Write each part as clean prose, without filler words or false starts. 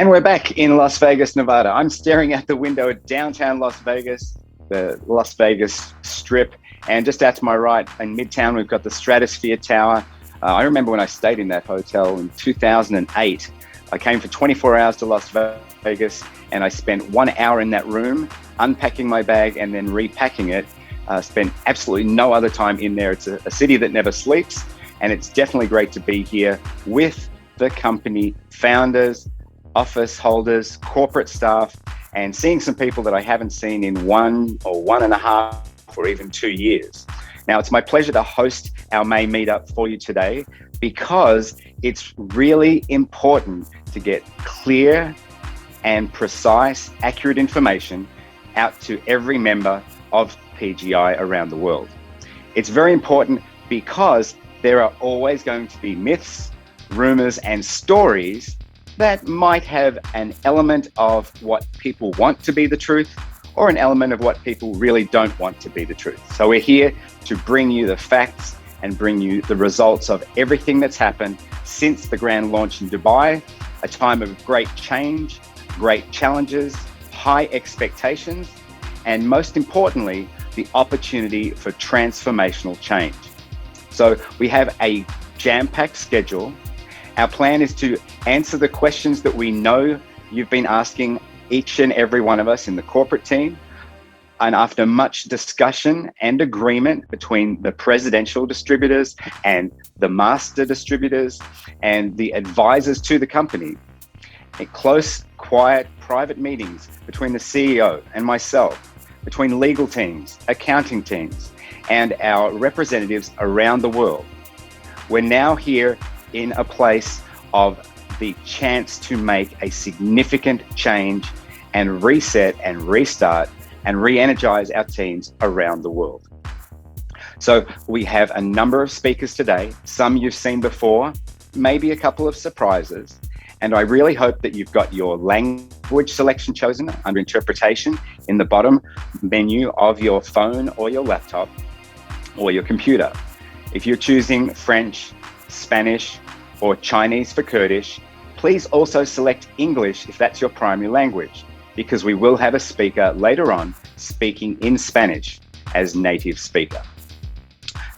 And we're back in Las Vegas, Nevada. I'm staring out the window at downtown Las Vegas, the Las Vegas Strip, and just out to my right in Midtown, we've got the Stratosphere Tower. I remember when I stayed in that hotel in 2008. I came for 24 hours to Las Vegas, and I spent 1 hour in that room, unpacking my bag and then repacking it. Spent absolutely no other time in there. It's a city that never sleeps, and it's definitely great to be here with the company founders, office holders, corporate staff, and seeing some people that I haven't seen in 1 or 1.5 or even 2 years. Now, it's my pleasure to host our May meetup for you today because it's really important to get clear and precise, accurate information out to every member of PGI around the world. It's very important because there are always going to be myths, rumors, and stories that might have an element of what people want to be the truth or an element of what people really don't want to be the truth. So we're here to bring you the facts and bring you the results of everything that's happened since the grand launch in Dubai, a time of great change, great challenges, high expectations, and most importantly, the opportunity for transformational change. So we have a jam-packed schedule. Our plan is to answer the questions that we know you've been asking each and every one of us in the corporate team. And after much discussion and agreement between the presidential distributors and the master distributors and the advisors to the company, in close, quiet, private meetings between the CEO and myself, between legal teams, accounting teams, and our representatives around the world, we're now here in a place of the chance to make a significant change and reset and restart and re-energize our teams around the world. So we have a number of speakers today, some you've seen before, maybe a couple of surprises, and I really hope that you've got your language selection chosen under interpretation in the bottom menu of your phone or your laptop or your computer. If you're choosing French, Spanish, or Chinese for Kurdish, please also select English if that's your primary language, because we will have a speaker later on speaking in Spanish as native speaker.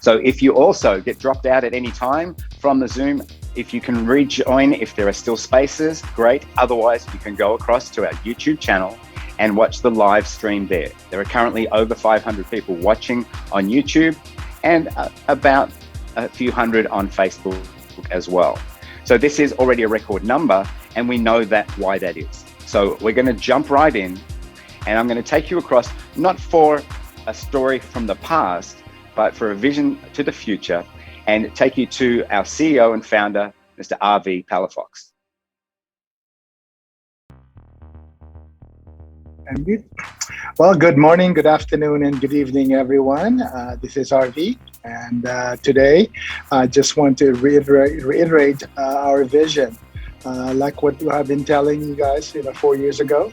So if you also get dropped out at any time from the Zoom, if you can rejoin, if there are still spaces, great. Otherwise, you can go across to our YouTube channel and watch the live stream there. There are currently over 500 people watching on YouTube and about a few hundred on Facebook as well. So this is already a record number, and we know that why that is. So we're going to jump right in, and I'm going to take you across, not for a story from the past, but for a vision to the future, and take you to our CEO and founder, Mr. R.V. Palafox. Well, good morning, good afternoon, and good evening, everyone. This is RV, and today I just want to reiterate our vision. Like what I've been telling you guys, 4 years ago,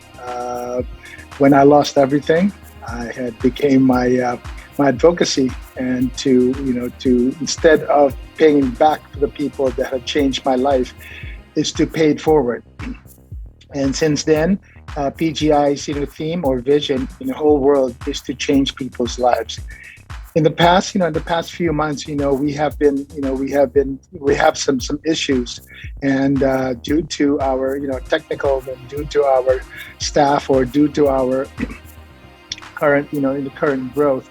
when I lost everything, I had became my advocacy, and to instead of paying back to the people that have changed my life, is to pay it forward. And since then, PGI's theme or vision in the whole world is to change people's lives. In the past, in the past few months, we have some issues, and due to our technical, and due to our staff, or due to our current in the current growth,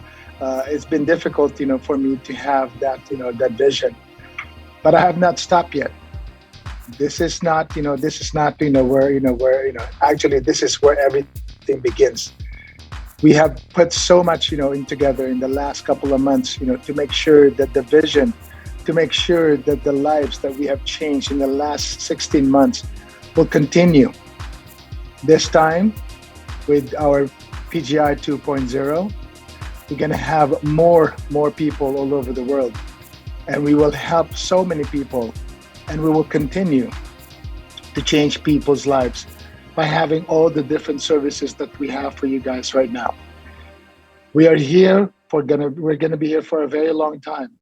it's been difficult for me to have that that vision. But I have not stopped yet. This is not where actually this is where everything begins. We have put so much in together in the last couple of months to make sure that the vision, to make sure that the lives that we have changed in the last 16 months will continue. This time with our PGI 2.0, we're going to have more people all over the world, and we will help so many people, and we will continue to change people's lives by having all the different services that we have for you guys right now. We are here we're gonna be here for a very long time,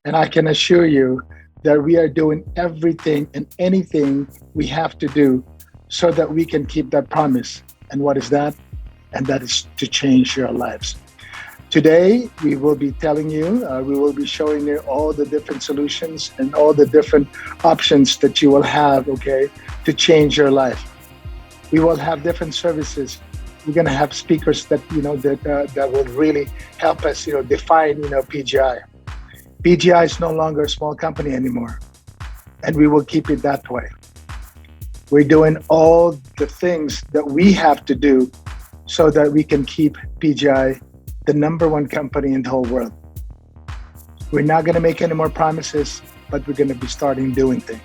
and I can assure you that we are doing everything and anything we have to do so that we can keep that promise. And what is that? And that is to change your lives. Today, we will be telling you, we will be showing you all the different solutions and all the different options that you will have, okay, to change your life. We will have different services. We're going to have speakers that, that will really help us, define, PGI. PGI is no longer a small company anymore, and we will keep it that way. We're doing all the things that we have to do so that we can keep PGI the number one company in the whole world. We're not going to make any more promises, but we're going to be starting doing things.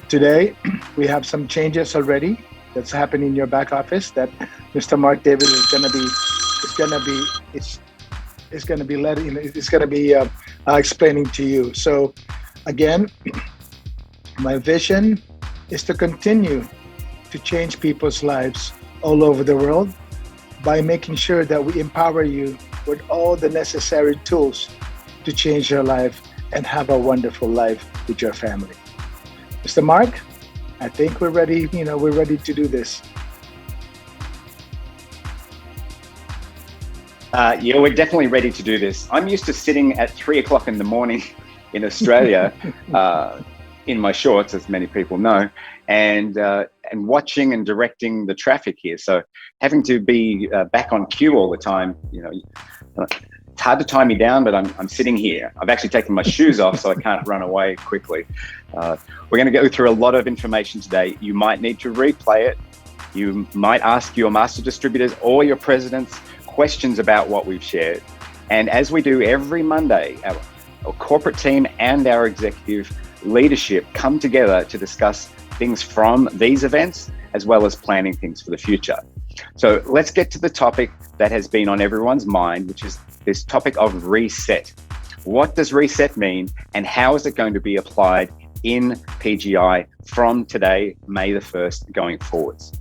Today, we have some changes already that's happening in your back office that Mr. Mark David is going to be explaining to you. So again, my vision is to continue to change people's lives all over the world by making sure that we empower you with all the necessary tools to change your life and have a wonderful life with your family. Mr. Mark, I think we're ready, we're ready to do this. Yeah, we're definitely ready to do this. I'm used to sitting at 3 o'clock in the morning in Australia, in my shorts, as many people know, and watching and directing the traffic here. So having to be back on cue all the time, it's hard to tie me down, but I'm sitting here. I've actually taken my shoes off so I can't run away quickly. We're going to go through a lot of information today. You might need to replay it. You might ask your master distributors or your presidents questions about what we've shared. And as we do every Monday, our corporate team and our executive leadership come together to discuss things from these events, as well as planning things for the future. So let's get to the topic that has been on everyone's mind, which is this topic of reset. What does reset mean, and how is it going to be applied in PGI from today, May the 1st, going forwards?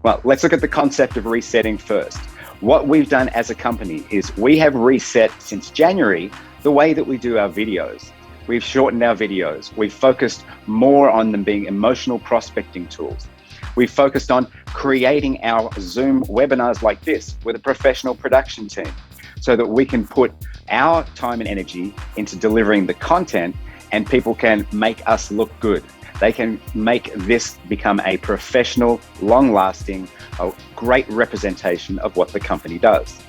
Well, let's look at the concept of resetting first. What we've done as a company is we have reset since January the way that we do our videos. We've shortened our videos. We've focused more on them being emotional prospecting tools. We've focused on creating our Zoom webinars like this with a professional production team so that we can put our time and energy into delivering the content, and people can make us look good. They can make this become a professional, long-lasting, great representation of what the company does.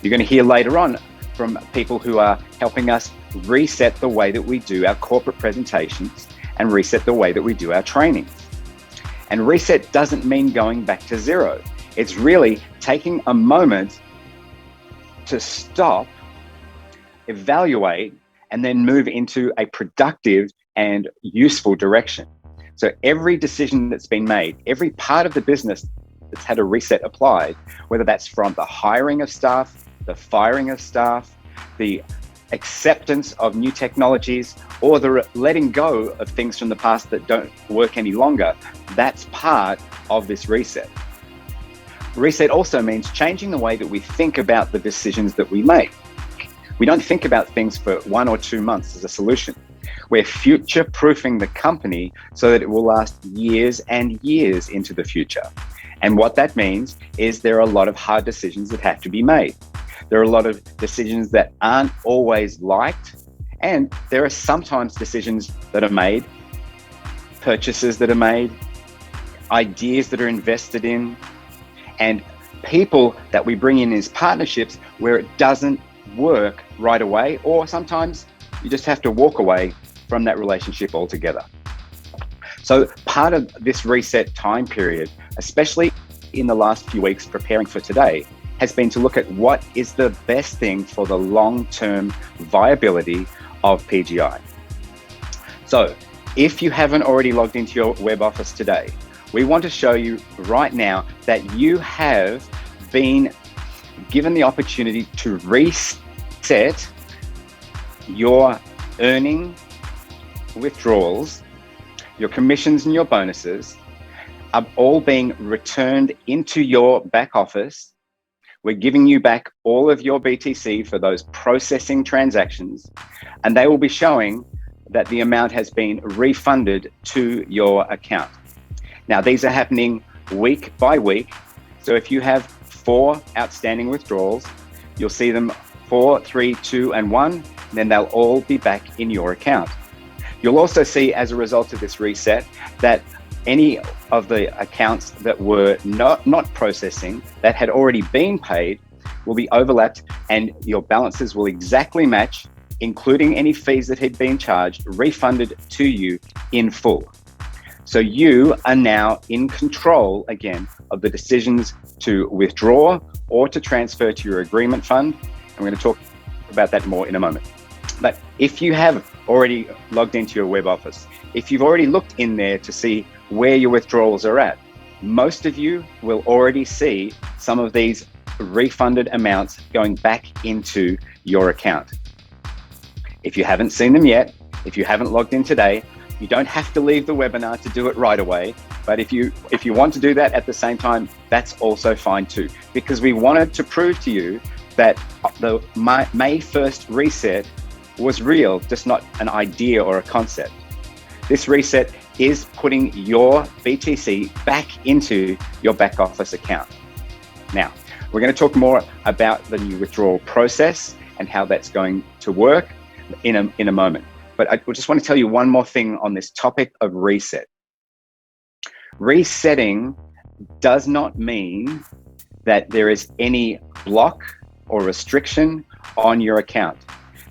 You're going to hear later on from people who are helping us reset the way that we do our corporate presentations and reset the way that we do our trainings. And reset doesn't mean going back to zero. It's really taking a moment to stop, evaluate, and then move into a productive and useful direction. So every decision that's been made, every part of the business that's had a reset applied, whether that's from the hiring of staff, the firing of staff, the acceptance of new technologies, or the letting go of things from the past that don't work any longer, that's part of this reset. Reset also means changing the way that we think about the decisions that we make. We don't think about things for 1 or 2 months as a solution. We're future-proofing the company so that it will last years and years into the future. And what that means is there are a lot of hard decisions that have to be made. There are a lot of decisions that aren't always liked, and there are sometimes decisions that are made, purchases that are made, ideas that are invested in, and people that we bring in as partnerships where it doesn't work right away, or sometimes you just have to walk away from that relationship altogether. So part of this reset time period, especially in the last few weeks preparing for today, has been to look at what is the best thing for the long-term viability of PGI. So if you haven't already logged into your web office today, we want to show you right now that you have been given the opportunity to reset your earning withdrawals, your commissions and your bonuses are all being returned into your back office. We're giving you back all of your BTC for those processing transactions, and they will be showing that the amount has been refunded to your account. Now, these are happening week by week. So if you have 4 outstanding withdrawals, you'll see them 4, 3, 2, and 1, and then they'll all be back in your account. You'll also see, as a result of this reset, that any of the accounts that were not processing, that had already been paid, will be overlapped, and your balances will exactly match, including any fees that had been charged, refunded to you in full. So you are now in control again of the decisions to withdraw or to transfer to your agreement fund. I'm going to talk about that more in a moment. But if you have already logged into your web office, if you've already looked in there to see where your withdrawals are at, most of you will already see some of these refunded amounts going back into your account. If you haven't seen them yet, if you haven't logged in today, you don't have to leave the webinar to do it right away. But if you want to do that at the same time, that's also fine too, because we wanted to prove to you that the May 1st reset was real, just not an idea or a concept. This reset is putting your BTC back into your back office account. Now, we're going to talk more about the new withdrawal process and how that's going to work in a moment. But I just want to tell you one more thing on this topic of reset. Resetting does not mean that there is any block or restriction on your account.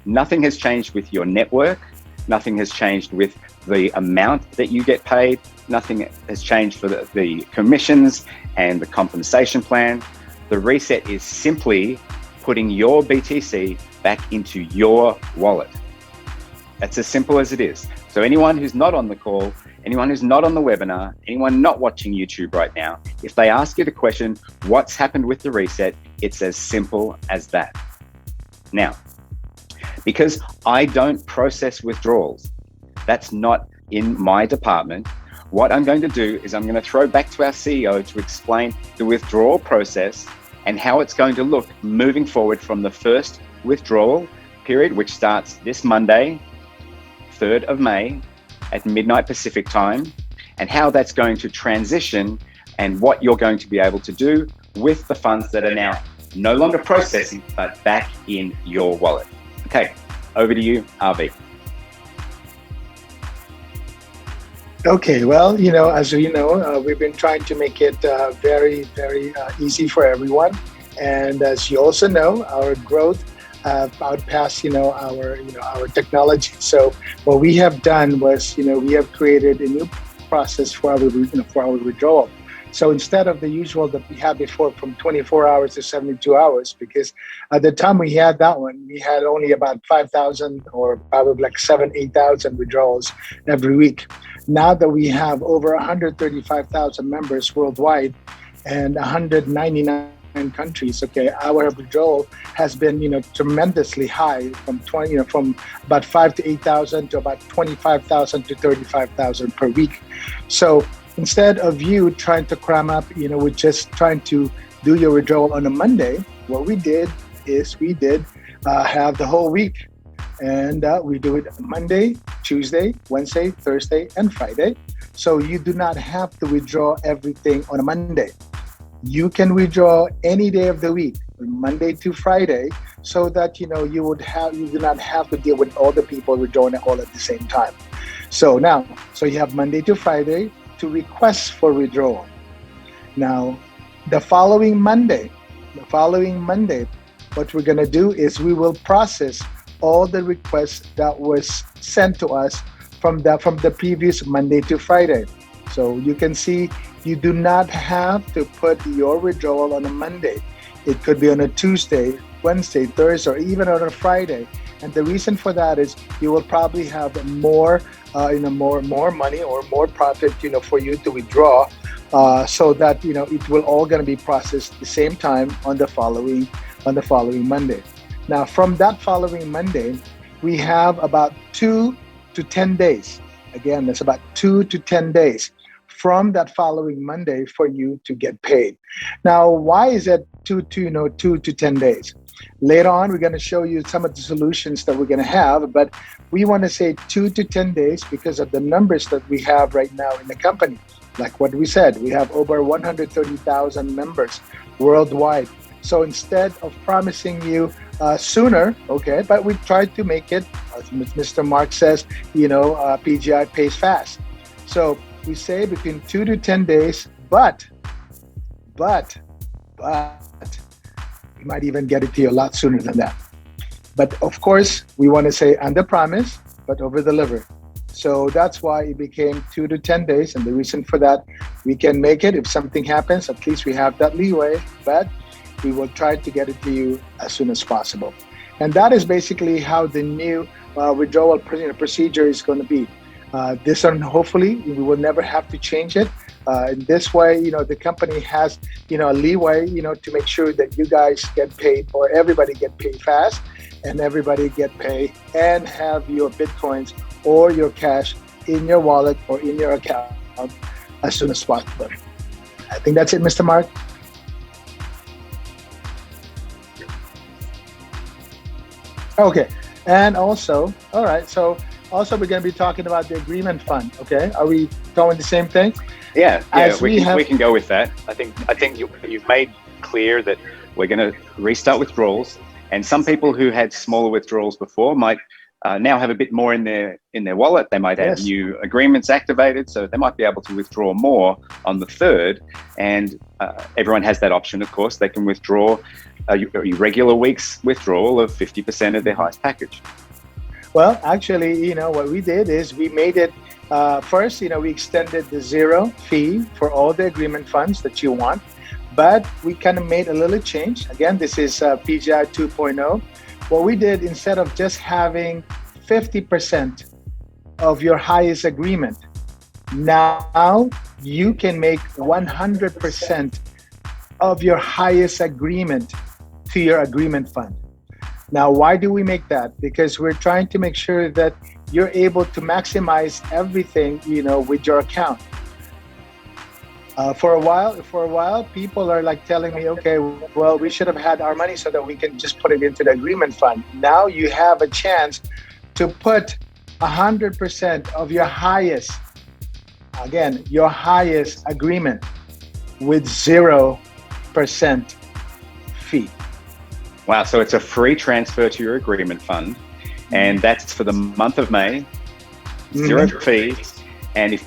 Nothing has changed with your network. Nothing has changed with the amount that you get paid. Nothing has changed for the commissions and the compensation plan. The reset is simply putting your BTC back into your wallet. That's as simple as it is. So anyone who's not on the call, anyone who's not on the webinar, anyone not watching YouTube right now, if they ask you the question, what's happened with the reset, it's as simple as that. Now, because I don't process withdrawals, that's not in my department, what I'm going to do is I'm going to throw back to our CEO to explain the withdrawal process and how it's going to look moving forward from the first withdrawal period, which starts this Monday, 3rd of May at midnight Pacific time, and how that's going to transition and what you're going to be able to do with the funds that are now no longer processing, but back in your wallet. Okay, over to you, RV. Okay, well, as you know, we've been trying to make it very, very easy for everyone. And as you also know, our growth outpassed, our technology. So what we have done was, we have created a new process for our withdrawal. So instead of the usual that we had before from 24 hours to 72 hours, because at the time we had that one, we had only about 5,000 or probably like 8,000 withdrawals every week. Now that we have over 135,000 members worldwide and 199 countries, okay, our withdrawal has been, tremendously high from from about 5,000 to 8,000 to about 25,000 to 35,000 per week. So instead of you trying to cram up, with just trying to do your withdrawal on a Monday, what we did is we did have the whole week. And we do it Monday, Tuesday, Wednesday, Thursday, and Friday. So you do not have to withdraw everything on a Monday. You can withdraw any day of the week, Monday to Friday, so that you do not have to deal with all the people withdrawing all at the same time. So you have Monday to Friday to request for withdrawal. Now, the following Monday, what we're going to do is we will process all the requests that was sent to us from the previous Monday to Friday. So you can see you do not have to put your withdrawal on a Monday. It could be on a Tuesday, Wednesday, Thursday, or even on a Friday. And the reason for that is you will probably have more money or more profit, for you to withdraw, so that it will all going to be processed at the same time on the following Monday. Now, from that following Monday, we have about 2 to 10 days. Again, that's about 2 to 10 days from that following Monday for you to get paid. Now, why is that 2 to 10 days? Later on, we're going to show you some of the solutions that we're going to have, but we want to say 2 to 10 days because of the numbers that we have right now in the company. Like what we said, we have over 130,000 members worldwide. So instead of promising you sooner, okay, but we tried to make it, as Mr. Mark says, PGI pays fast. So we say between 2 to 10 days, but we might even get it to you a lot sooner than that. But of course, we want to say under promise, but over deliver. So that's why it became 2 to 10 days. And the reason for that, we can make it. If something happens, at least we have that leeway, but we will try to get it to you as soon as possible. And that is basically how the new withdrawal procedure is going to be. This one, hopefully, we will never have to change it. In this way, the company has, a leeway, to make sure that you guys get paid, or everybody get paid fast, and everybody get paid and have your Bitcoins or your cash in your wallet or in your account as soon as possible. I think that's it, Mr. Mark. Okay, and also, all right, so also we're going to be talking about the agreement fund, okay? Are we going the same thing? Yeah, we can go with that. I think you've made clear that we're going to restart withdrawals, and some people who had smaller withdrawals before might now have a bit more in their wallet. They might have new agreements activated, so they might be able to withdraw more on the 3rd. And everyone has that option, of course. They can withdraw a regular week's withdrawal of 50% of their highest package. Well, actually, what we did is we made it first, we extended the 0 fee for all the agreement funds that you want, but we kind of made a little change. Again, this is PGI 2.0. What we did, instead of just having 50% of your highest agreement, now you can make 100% of your highest agreement to your agreement fund. Now, why do we make that? Because we're trying to make sure that you're able to maximize everything, with your account. For a while, people are like telling me, okay, well, we should have had our money so that we can just put it into the agreement fund. Now you have a chance to put 100% of your highest agreement with 0% fee. Wow, so it's a free transfer to your agreement fund, and that's for the month of May, 0 fees. And if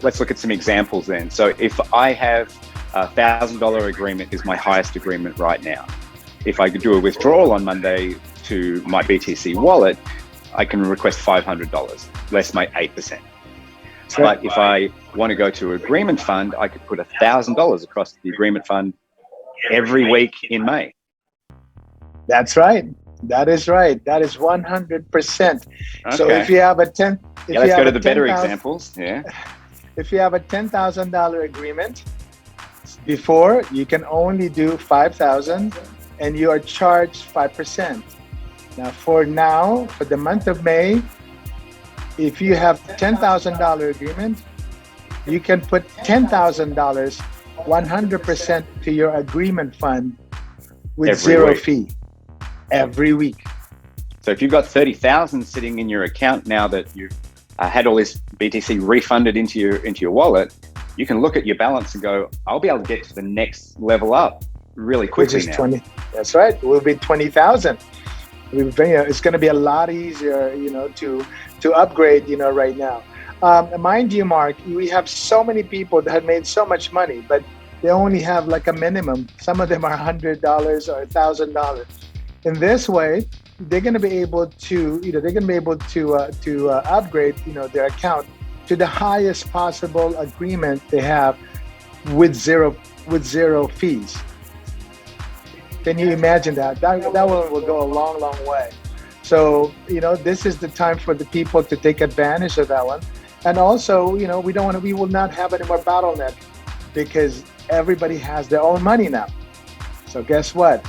let's look at some examples then. So if I have a $1,000 agreement is my highest agreement right now. If I do a withdrawal on Monday to my BTC wallet, I can request $500, less my 8%. But if I want to go to agreement fund, I could put $1,000 across the agreement fund every week in May. That's right. That is right. That is 100%. Okay. So if you have a 10, let's go to the better examples. Yeah. If you have a $10,000 agreement, before you can only do 5,000, and you are charged 5%. Now, for the month of May, if you have $10,000 agreement, you can put $10,000, 100% to your agreement fund with Every 0 week. fee every week. So if you've got 30,000 sitting in your account now that you've had all this BTC refunded into your wallet, you can look at your balance and go, I'll be able to get to the next level up really quickly. Which is now. 20. That's right. It will be 20,000. It's going to be a lot easier, to upgrade, right now. Mind you, Mark, we have so many people that have made so much money, but they only have like a minimum. Some of them are $100 or $1,000. In this way, they're going to be able to, upgrade, their account to the highest possible agreement they have with zero fees. Can you imagine that? That one will go a long, long way. So, this is the time for the people to take advantage of that one. And also, we will not have any more bottleneck because everybody has their own money now. So guess what?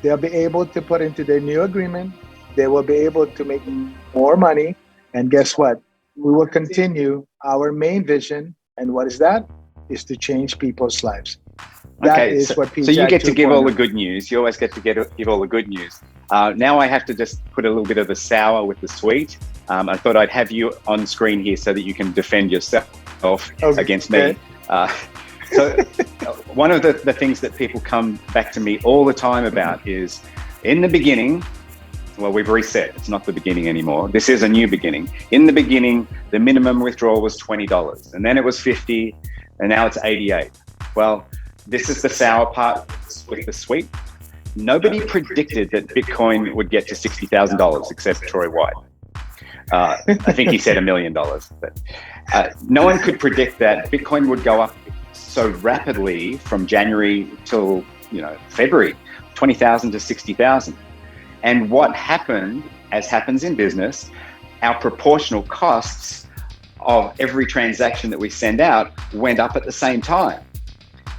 They'll be able to put into their new agreement. They will be able to make more money. And guess what? We will continue our main vision. And what is that? Is to change people's lives. That is what PGI. So you get to give all the good news. You always get to give all the good news. Now I have to just put a little bit of the sour with the sweet. I thought I'd have you on screen here so that you can defend yourself against me. Uh, so one of the things that people come back to me all the time about is, in the beginning, well, we've reset. It's not the beginning anymore. This is a new beginning. In the beginning, the minimum withdrawal was $20, and then it was $50, and now it's $88. Well, this is the sour part with the sweet. Nobody predicted that Bitcoin would get to $60,000 except Troy White. I think he said $1 million, but no one could predict that Bitcoin would go up so rapidly from January till February, 20,000 to 60,000. And what happened, as happens in business, our proportional costs of every transaction that we send out went up at the same time.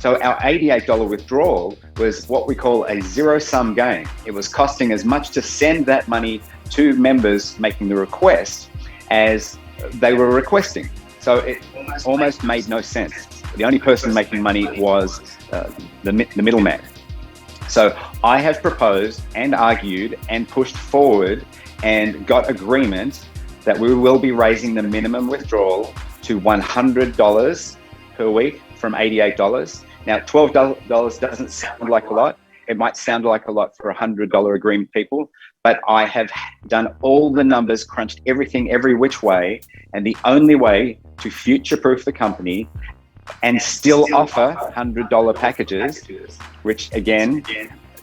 So our $88 withdrawal was what we call a zero-sum game. It was costing as much to send that money to members making the request as they were requesting. So it almost made no sense. The only person making money was the middleman. So I have proposed and argued and pushed forward and got agreement that we will be raising the minimum withdrawal to $100 per week from $88. Now, $12 doesn't sound like a lot. It might sound like a lot for $100 agreement people, but I have done all the numbers, crunched everything every which way, and the only way to future-proof the company and still offer $100 packages, which again,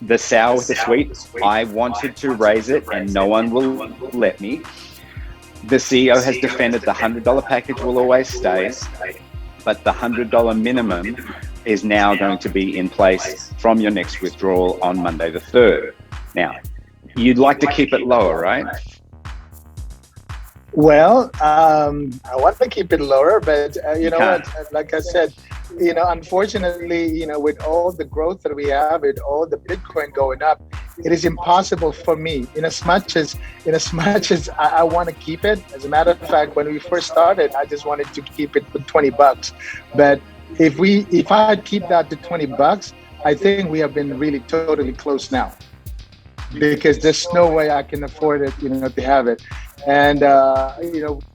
the sour with the sweet, I wanted to raise it and no one will let me. The CEO has defended the $100 package will always stay, but the $100 minimum is now going to be in place from your next withdrawal on Monday the 3rd. Now, you'd like to keep it lower, right? Well, I want to keep it lower, but you know what? Like I said, unfortunately, with all the growth that we have, with all the Bitcoin going up, it is impossible for me. In as much as I want to keep it. As a matter of fact, when we first started, I just wanted to keep it for $20. But if I keep that to $20, I think we have been really totally close now, because there's no way I can afford it, to have it. And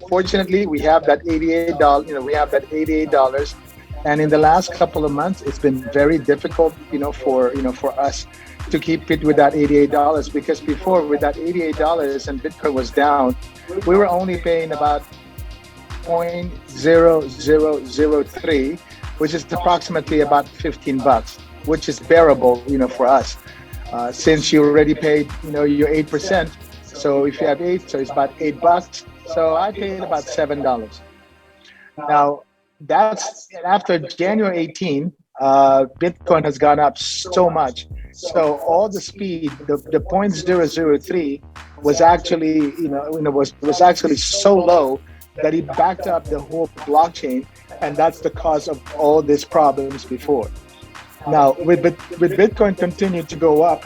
fortunately, we have that $88. We have that $88, and in the last couple of months, it's been very difficult, for us to keep it with that $88, because before, with that $88 and Bitcoin was down, we were only paying about 0.0003, which is approximately about $15, which is bearable, for us, since you already paid, your 8%. So if you have 8, so it's about $8. So I paid about $7. Now, that's after January 18, Bitcoin has gone up so much. So all the speed, the 0.003 was actually, was actually so low that it backed up the whole blockchain, and that's the cause of all these problems before. Now, with Bitcoin continued to go up,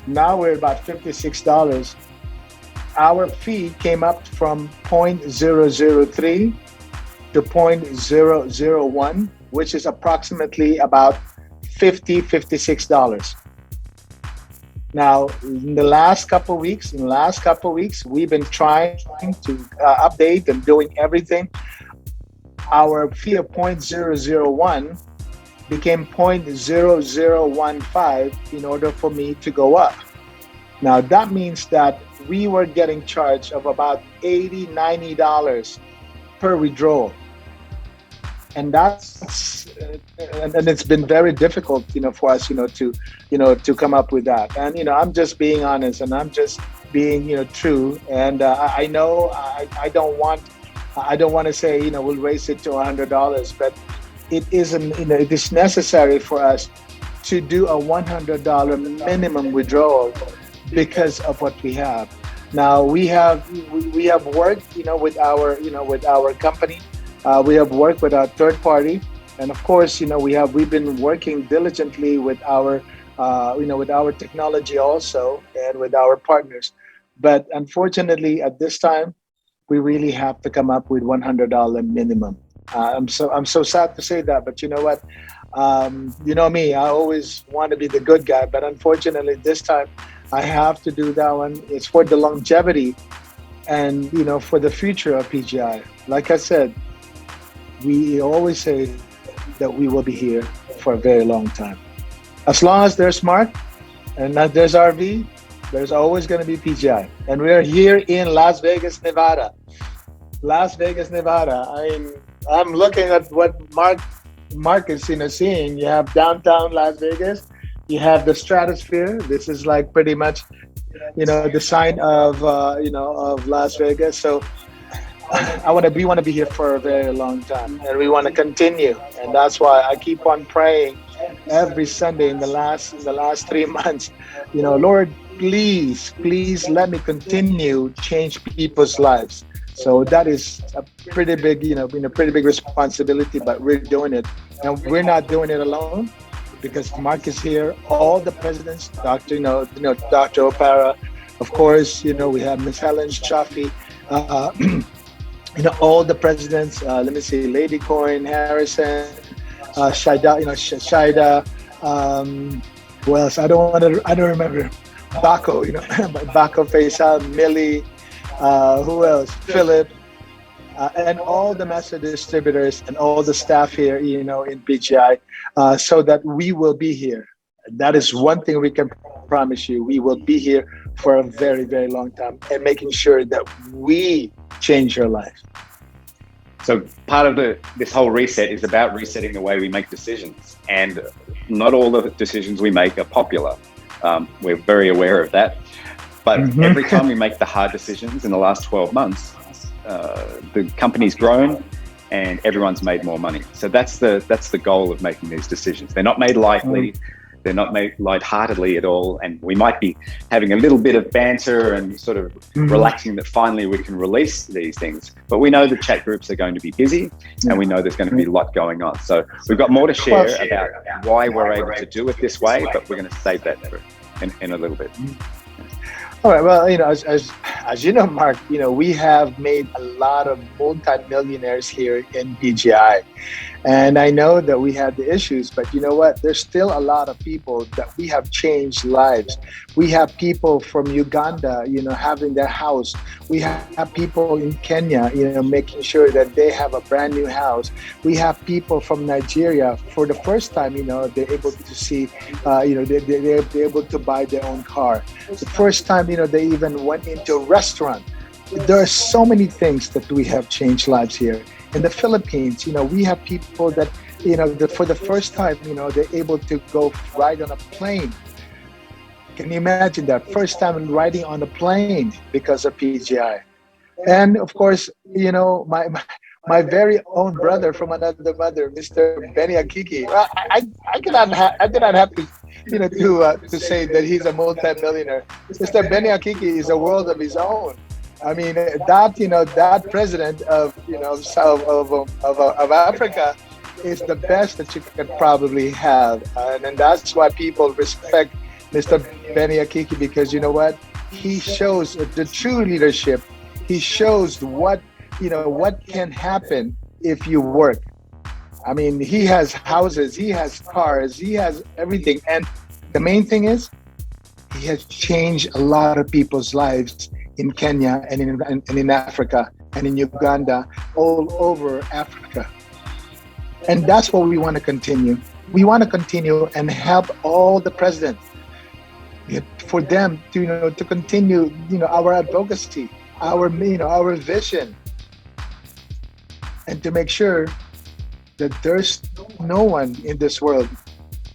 now we're about $56. Our fee came up from 0.003 to 0.001, which is approximately about $56. Now, in the last couple of weeks, we've been trying to update and doing everything. Our fee of 0.001 became 0.0015 in order for me to go up. Now, that means that we were getting charged of about $80, $90 per withdrawal. And that's and it's been very difficult, for us, to come up with that. And I'm just being honest, and I'm just being, true. And I know I don't want to say, we'll raise it to $100, but it isn't. It is necessary for us to do a $100 minimum withdrawal because of what we have. Now we have worked, with our company. We have worked with our third party, and of course, we've been working diligently with our, with our technology also, and with our partners. But unfortunately, at this time, we really have to come up with $100 minimum. I'm so sad to say that, but you know what? Me, I always want to be the good guy, but unfortunately, this time, I have to do that one. It's for the longevity, and for the future of PGI. Like I said, we always say that we will be here for a very long time. As long as there's Mark and not there's RV, there's always going to be PGI. And we're here in Las Vegas, Nevada. Las Vegas, Nevada. I'm looking at what Mark is seeing. You have downtown Las Vegas. You have the stratosphere. This is like pretty much, the sign of of Las Vegas. So we want to be here for a very long time, and we want to continue. And that's why I keep on praying every Sunday in the last 3 months. Lord, please let me continue change people's lives. So that is a pretty big, pretty big responsibility, but we're doing it. And we're not doing it alone because Mark is here. All the presidents, Dr. Opara, of course, we have Miss Helen Chaffee, all the presidents, let me see, Lady Coyne, Harrison, Shida, Shida, who else? I don't remember. Baco, Baco Faisal, Millie, who else? Philip, and all the master distributors and all the staff here, in PGI, so that we will be here. That is one thing we can promise you. We will be here for a very, very long time and making sure that we change your life. So part of this whole reset is about resetting the way we make decisions. And not all the decisions we make are popular. We're very aware of that. But every time we make the hard decisions in the last 12 months, the company's grown and everyone's made more money. So that's the goal of making these decisions. They're not made lightly. They're not made lightheartedly at all. And we might be having a little bit of banter and sort of relaxing that finally we can release these things. But we know the chat groups are going to be busy and we know there's going to be a lot going on. So we've got more to share about why we're able to do it this way, but we're going to save that in a little bit. All right. Well, as you know, Mark, we have made a lot of multi-millionaires here in PGI. And I know that we had the issues, but you know what? There's still a lot of people that we have changed lives. We have people from Uganda, having their house. We have people in Kenya, making sure that they have a brand new house. We have people from Nigeria for the first time, they're able to see, they're able to buy their own car. The first time, they even went into a restaurant. There are so many things that we have changed lives here. In the Philippines, we have people that, for the first time, they're able to go ride on a plane. Can you imagine that? First time riding on a plane because of PGI. And of course, my very own brother from another mother, Mr. Benny Akiki. I did not have to, to say that he's a multi-millionaire. Mr. Benny Akiki is a world of his own. I mean, that president of Africa is the best that you could probably have, and that's why people respect Mr. Benny Akiki, because you know what, he shows the true leadership. He shows what can happen if you work. I mean, he has houses, he has cars, he has everything, and the main thing is he has changed a lot of people's lives in Kenya and in Africa and in Uganda, all over Africa. And that's what we want to continue. We want to continue and help all the presidents, for them to continue our advocacy, our vision, and to make sure that there's no one in this world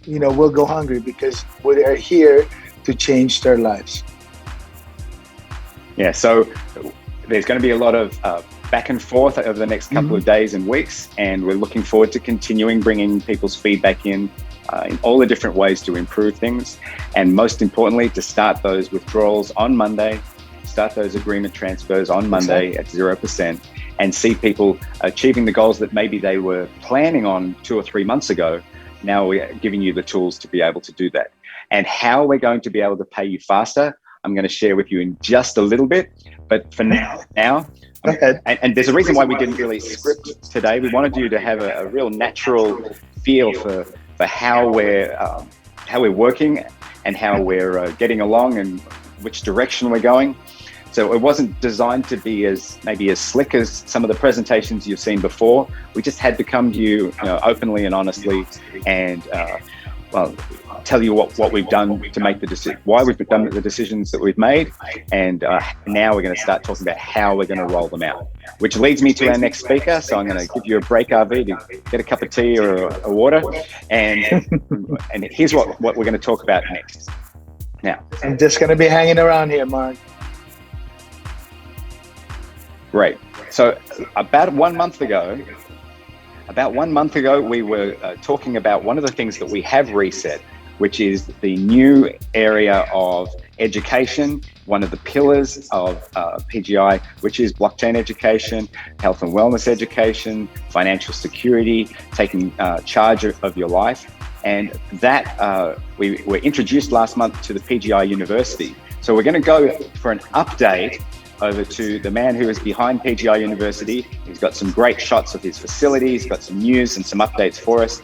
will go hungry, because we are here to change their lives. Yeah, so there's going to be a lot of back and forth over the next couple of days and weeks, and we're looking forward to continuing bringing people's feedback in all the different ways to improve things, and most importantly, to start those withdrawals on Monday, start those agreement transfers on Monday at 0%, and see people achieving the goals that maybe they were planning on 2 or 3 months ago. Now we're giving you the tools to be able to do that. And how we're going to be able to pay you faster, I'm going to share with you in just a little bit. But for now, and there's a reason why we didn't really script today. We wanted you to have a real natural feel for how we're working and how we're getting along and which direction we're going. So it wasn't designed to be as slick as some of the presentations you've seen before. We just had to come to you, openly and honestly, and tell you what we've done to make the decision, why we've done the decisions that we've made, and now we're going to start talking about how we're going to roll them out. Which leads me to our next speaker. So I'm going to give you a break, RV, to get a cup of tea or a water, and here's what we're going to talk about next. Now, I'm just going to be hanging around here, Mark. Great. So about 1 month ago, we were talking about one of the things that we have reset, which is the new area of education, one of the pillars of PGI, which is blockchain education, health and wellness education, financial security, taking charge of your life. And that we were introduced last month to the PGI University. So we're going to go for an update over to the man who is behind PGI University. He's got some great shots of his facilities, got some news and some updates for us.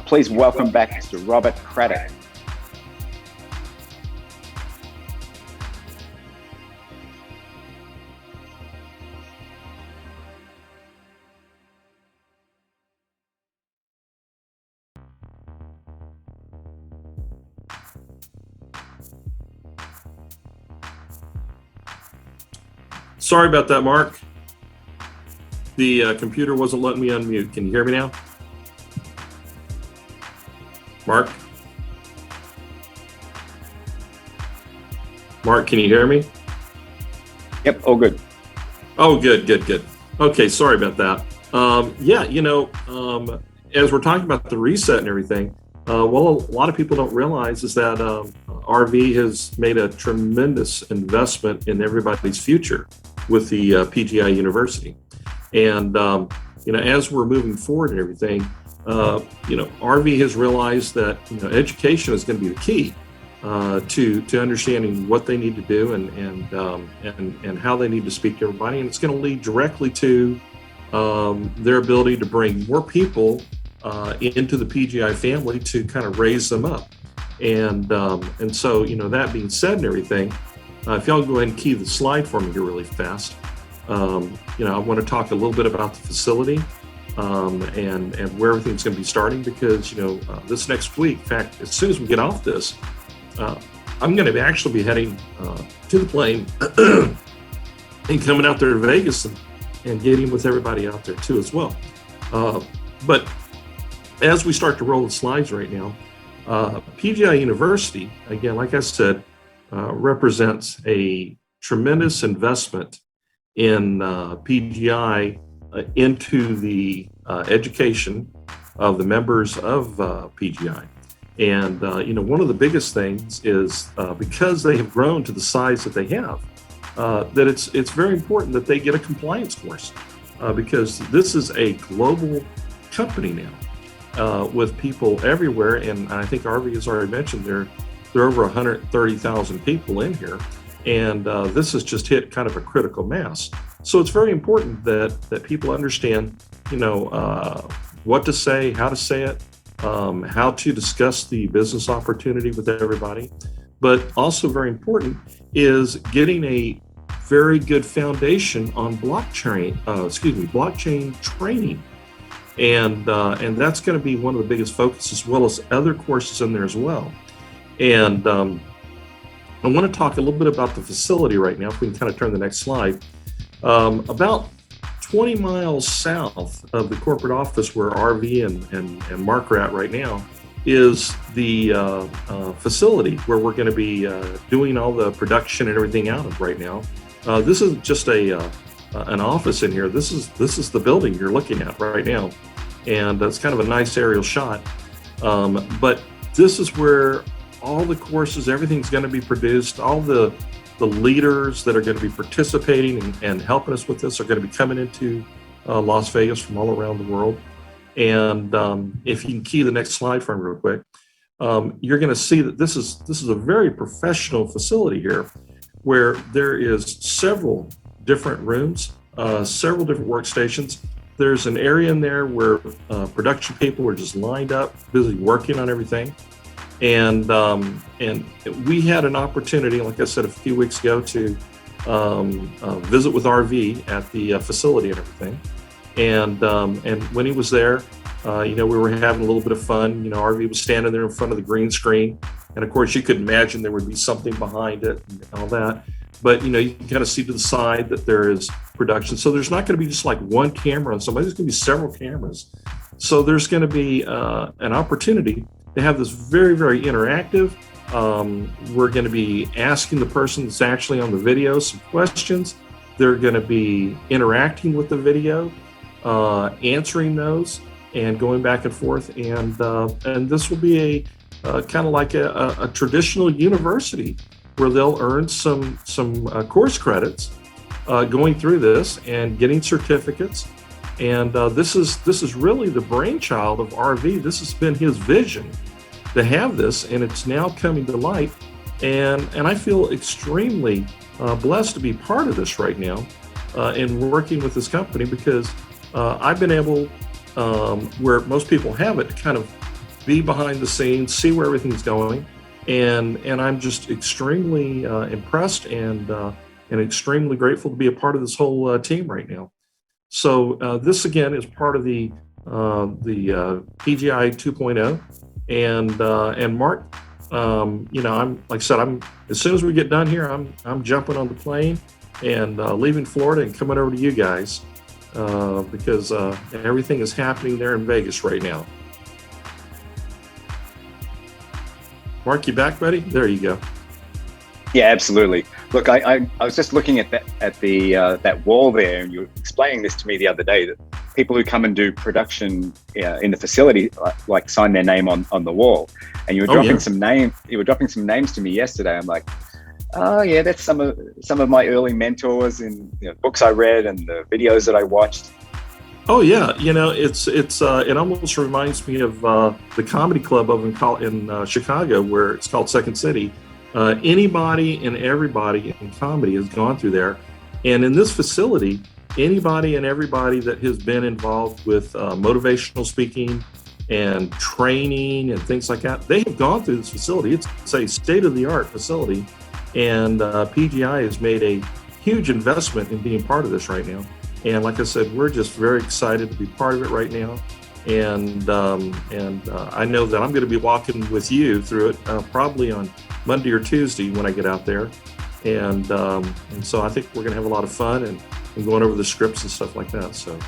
Please welcome back Mr. Robert Craddock. Sorry about that, Mark. The computer wasn't letting me unmute. Can you hear me now? Mark? Mark, can you hear me? Yep, all good. Oh, good. Okay, sorry about that. As we're talking about the reset and everything, a lot of people don't realize is that RV has made a tremendous investment in everybody's future with the PGI University. And, as we're moving forward and everything, RV has realized that, education is going to be the key to understanding what they need to do and how they need to speak to everybody. And it's going to lead directly to their ability to bring more people into the PGI family to kind of raise them up. And so, that being said and everything, if y'all go ahead and key the slide for me here really fast, I want to talk a little bit about the facility and where everything's going to be starting, because, this next week, in fact, as soon as we get off this, I'm going to actually be heading to the plane and coming out there to Vegas and getting with everybody out there too as well. But as we start to roll the slides right now, PGI University, again, like I said, represents a tremendous investment in PGI into the education of the members of PGI. And, one of the biggest things is because they have grown to the size that they have, that it's very important that they get a compliance course because this is a global company now with people everywhere. And I think RV has already mentioned there are over 130,000 people in here. And this has just hit kind of a critical mass. So it's very important that people understand, what to say, how to say it, how to discuss the business opportunity with everybody. But also very important is getting a very good foundation on blockchain training. And that's going to be one of the biggest focuses, as well as other courses in there as well. And I want to talk a little bit about the facility right now, if we can kind of turn the next slide. About 20 miles south of the corporate office where RV and Mark are at right now is the facility where we're going to be doing all the production and everything out of right now. This is just an office in here. This is the building you're looking at right now, and it's kind of a nice aerial shot. But this is where all the courses, everything's going to be produced. All the leaders that are going to be participating and helping us with this are going to be coming into Las Vegas from all around the world. And if you can key the next slide for me real quick, you're going to see that this is a very professional facility here, where there is several different rooms, several different workstations. There's an area in there where production people are just lined up, busy working on everything. And we had an opportunity, like I said a few weeks ago, to visit with RV at the facility and everything. And when he was there, we were having a little bit of fun. RV was standing there in front of the green screen. And of course, you could imagine there would be something behind it and all that. But, you can kind of see to the side that there is production. So there's not going to be just like one camera on somebody. There's going to be several cameras. So there's going to be an opportunity to have this very, very interactive. We're going to be asking the person that's actually on the video some questions. They're going to be interacting with the video, answering those, and going back and forth. And this will be a kind of like a traditional university where they'll earn some course credits going through this and getting certificates. And this is really the brainchild of RV. This has been his vision to have this, and it's now coming to light. And I feel extremely blessed to be part of this right now and working with this company, because I've been able, where most people haven't, to kind of be behind the scenes, see where everything's going. And I'm just extremely impressed and extremely grateful to be a part of this whole team right now. So this again is part of the PGI 2.0, and Mark, I'm like I said, I'm as soon as we get done here, I'm jumping on the plane and leaving Florida and coming over to you guys because everything is happening there in Vegas right now. Mark, you back, buddy? There you go. Yeah, absolutely. Look, I was just looking at that wall there, and you were explaining this to me the other day, that people who come and do production in the facility like sign their name on the wall. And you were dropping some names. You were dropping some names to me yesterday. I'm like, oh yeah, that's some of my early mentors in books I read and the videos that I watched. Oh yeah, it almost reminds me of the comedy club over in Chicago, where it's called Second City. Anybody and everybody in comedy has gone through there, and in this facility, anybody and everybody that has been involved with motivational speaking and training and things like that, they have gone through this facility. It's a state-of-the-art facility, and PGI has made a huge investment in being part of this right now. And like I said, we're just very excited to be part of it right now. And I know that I'm going to be walking with you through it probably on Monday or Tuesday when I get out there. And so I think we're going to have a lot of fun and going over the scripts and stuff like that. So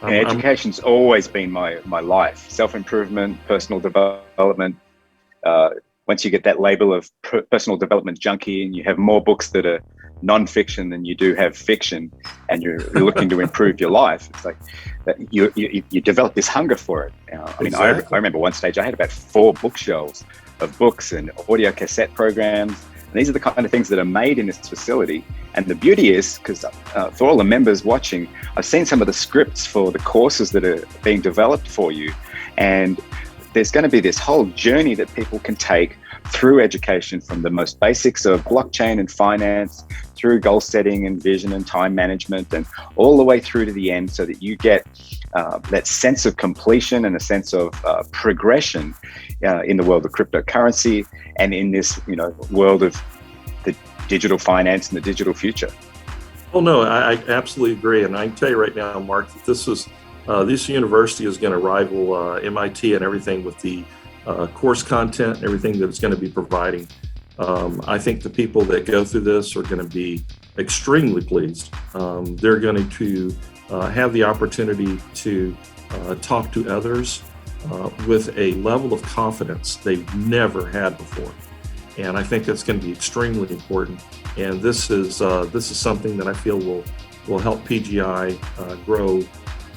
education's always been my life. Self-improvement, personal development. Once you get that label of personal development junkie and you have more books that are non-fiction than you do have fiction, and you're looking to improve your life, it's like that you develop this hunger for it. I remember one stage I had about 4 bookshelves of books and audio cassette programs, and these are the kind of things that are made in this facility. And the beauty is, because for all the members watching, I've seen some of the scripts for the courses that are being developed for you, and there's going to be this whole journey that people can take through education, from the most basics of blockchain and finance, through goal setting and vision and time management, and all the way through to the end, so that you get that sense of completion and a sense of progression in the world of cryptocurrency and in this world of the digital finance and the digital future. Well, no, I absolutely agree. And I can tell you right now, Mark, that this university is going to rival MIT and everything with the course content and everything that it's going to be providing. I think the people that go through this are going to be extremely pleased. They're going to have the opportunity to talk to others with a level of confidence they've never had before. And I think that's going to be extremely important. And this is something that I feel will help PGI grow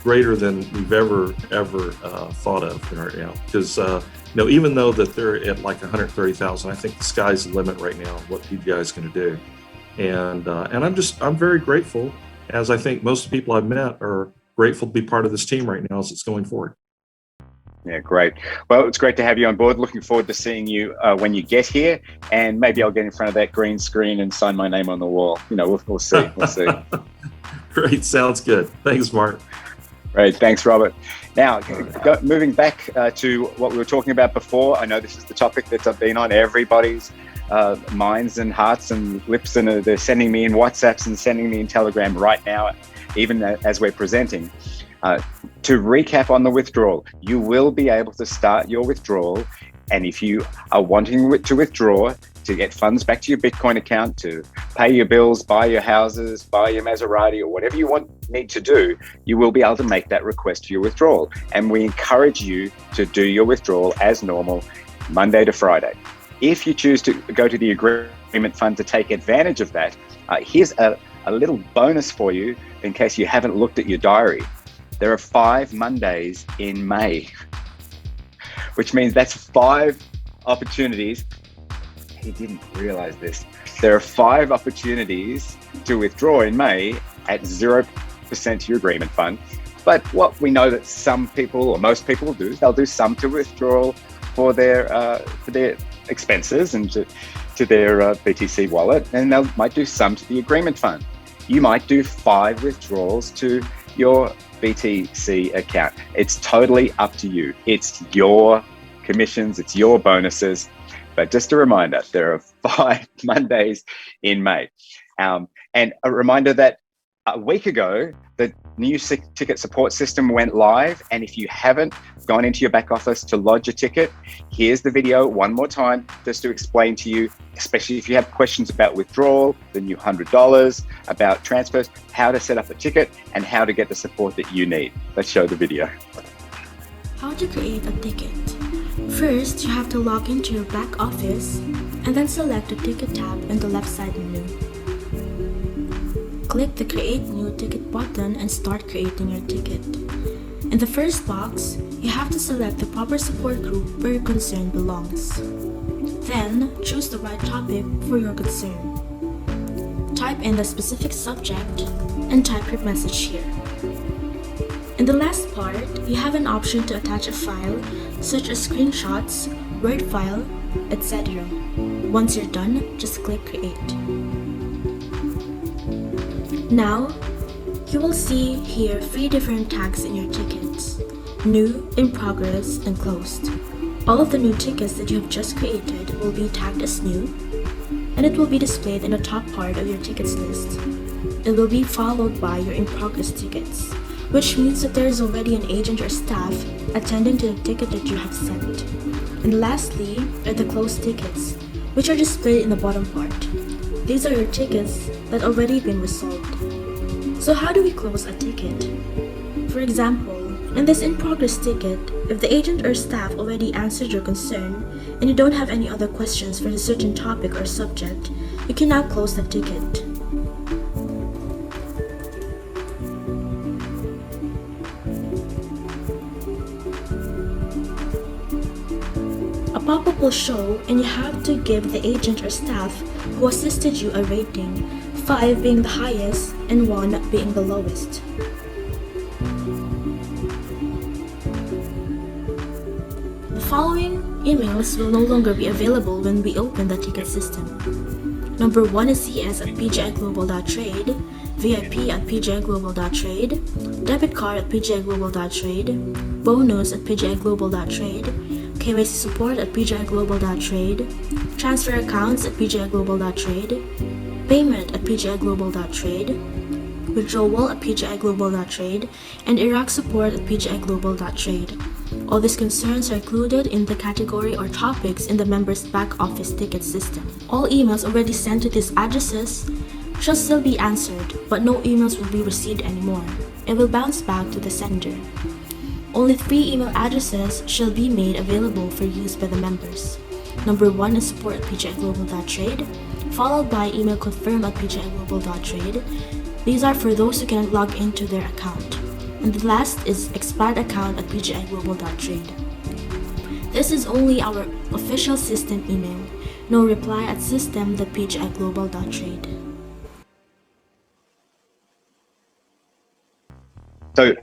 greater than we've ever thought of right now. Because even though that they're at like 130,000, I think the sky's the limit right now of what PGI is going to do. And I'm very grateful, as I think most people I've met are grateful to be part of this team right now as it's going forward. Yeah, great. Well, it's great to have you on board. Looking forward to seeing you when you get here, and maybe I'll get in front of that green screen and sign my name on the wall. We'll see. We'll see. Great. Sounds good. Thanks, Mark. Great. Thanks, Robert. Now, moving back to what we were talking about before. I know this is the topic that's been on everybody's minds and hearts and lips, and they're sending me in WhatsApps and sending me in Telegram right now, even as we're presenting. To recap on the withdrawal, you will be able to start your withdrawal. And if you are wanting to withdraw to get funds back to your Bitcoin account, to pay your bills, buy your houses, buy your Maserati, or whatever you need to do, you will be able to make that request for your withdrawal. And we encourage you to do your withdrawal as normal, Monday to Friday. If you choose to go to the agreement fund to take advantage of that, here's a little bonus for you in case you haven't looked at your diary. There are 5 Mondays in May, which means that's 5 opportunities. He didn't realize this. There are 5 opportunities to withdraw in May at 0% to your agreement fund. But what we know that some people, or most people do, they'll do some to withdrawal for their expenses and to their BTC wallet, and they might do some to the agreement fund. You might do 5 withdrawals to your BTC account. It's totally up to you. It's your commissions, it's your bonuses. But just a reminder, there are 5 Mondays in May. And a reminder that a week ago, the new ticket support system went live. And if you haven't gone into your back office to lodge a ticket, here's the video one more time, just to explain to you, especially if you have questions about withdrawal, the new $100, about transfers, how to set up a ticket, and how to get the support that you need. Let's show the video. How to create a ticket. First, you have to log into your back office and then select the ticket tab in the left side menu. Click the Create New Ticket button and start creating your ticket. In the first box, you have to select the proper support group where your concern belongs. Then, choose the right topic for your concern. Type in the specific subject and type your message here. In the last part, you have an option to attach a file such as screenshots, Word file, etc. Once you're done, just click Create. Now, you will see here 3 different tags in your tickets: New, In Progress, and Closed. All of the new tickets that you have just created will be tagged as new, and it will be displayed in the top part of your tickets list. It will be followed by your In Progress tickets, which means that there is already an agent or staff attending to the ticket that you have sent. And lastly are the closed tickets, which are displayed in the bottom part. These are your tickets that already been resolved. So how do we close a ticket? For example, in this In Progress ticket, if the agent or staff already answered your concern and you don't have any other questions for a certain topic or subject, you can now close the ticket. A pop-up will show and you have to give the agent or staff who assisted you a rating, 5 being the highest and 1 being the lowest. The following emails will no longer be available when we open the ticket system. Number 1 is cs@pgiglobal.trade, VIP at pgiglobal.trade, debit card at pgiglobal.trade, bonus at pgiglobal.trade, KYC support at pgiglobal.trade, transfer accounts at pgiglobal.trade, payment at pgiglobal.trade, withdrawal at pgiglobal.trade, and Iraq support at pgiglobal.trade. All these concerns are included in the category or topics in the member's back office ticket system. All emails already sent to these addresses shall still be answered, but no emails will be received anymore. It will bounce back to the sender. Only 3 email addresses shall be made available for use by the members. Number 1 is support at pgiglobal.trade, followed by email confirm at pgiglobal.trade. These are for those who cannot log into their account. And the last is expired account at pgiglobal.trade. This is only our official system email. No reply at system.pgiglobal.trade. So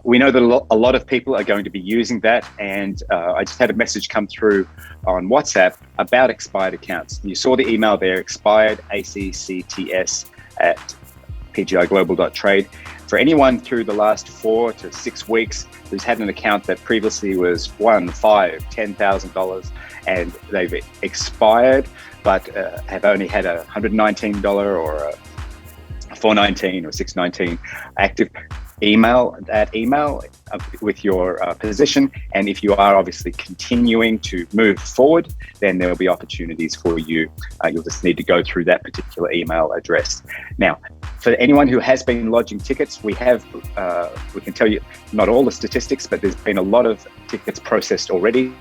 we know that a lot of people are going to be using that, and I just had a message come through on WhatsApp about expired accounts. You saw the email there, expired ACCTS at pgiglobal.trade. For anyone through the last 4 to 6 weeks who's had an account that previously was $1,000, $5,000, $10,000 and they've expired, but have only had a $119 or a $419 or $619 active, email that email with your position, and if you are obviously continuing to move forward, then there will be opportunities for you. You'll just need to go through that particular email address. Now, for anyone who has been lodging tickets, we can tell you not all the statistics, but there's been a lot of tickets processed already.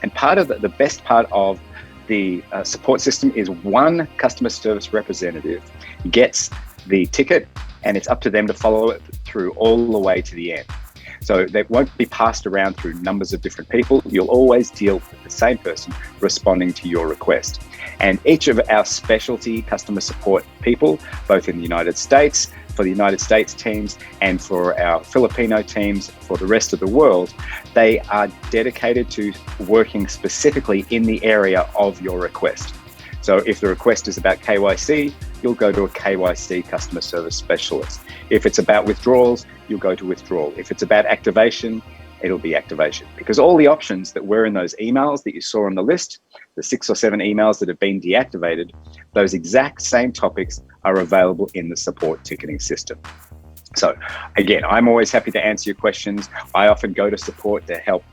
And part of the best part of the support system is one customer service representative gets the ticket, and it's up to them to follow it through all the way to the end. So they won't be passed around through numbers of different people. You'll always deal with the same person responding to your request. And each of our specialty customer support people, both in the United States, for the United States teams, and for our Filipino teams for the rest of the world, they are dedicated to working specifically in the area of your request. So if the request is about KYC, you'll go to a KYC customer service specialist. If it's about withdrawals, you'll go to withdrawal. If it's about activation, it'll be activation. Because all the options that were in those emails that you saw on the list, the 6 or 7 emails that have been deactivated, those exact same topics are available in the support ticketing system. So again, I'm always happy to answer your questions. I often go to support to help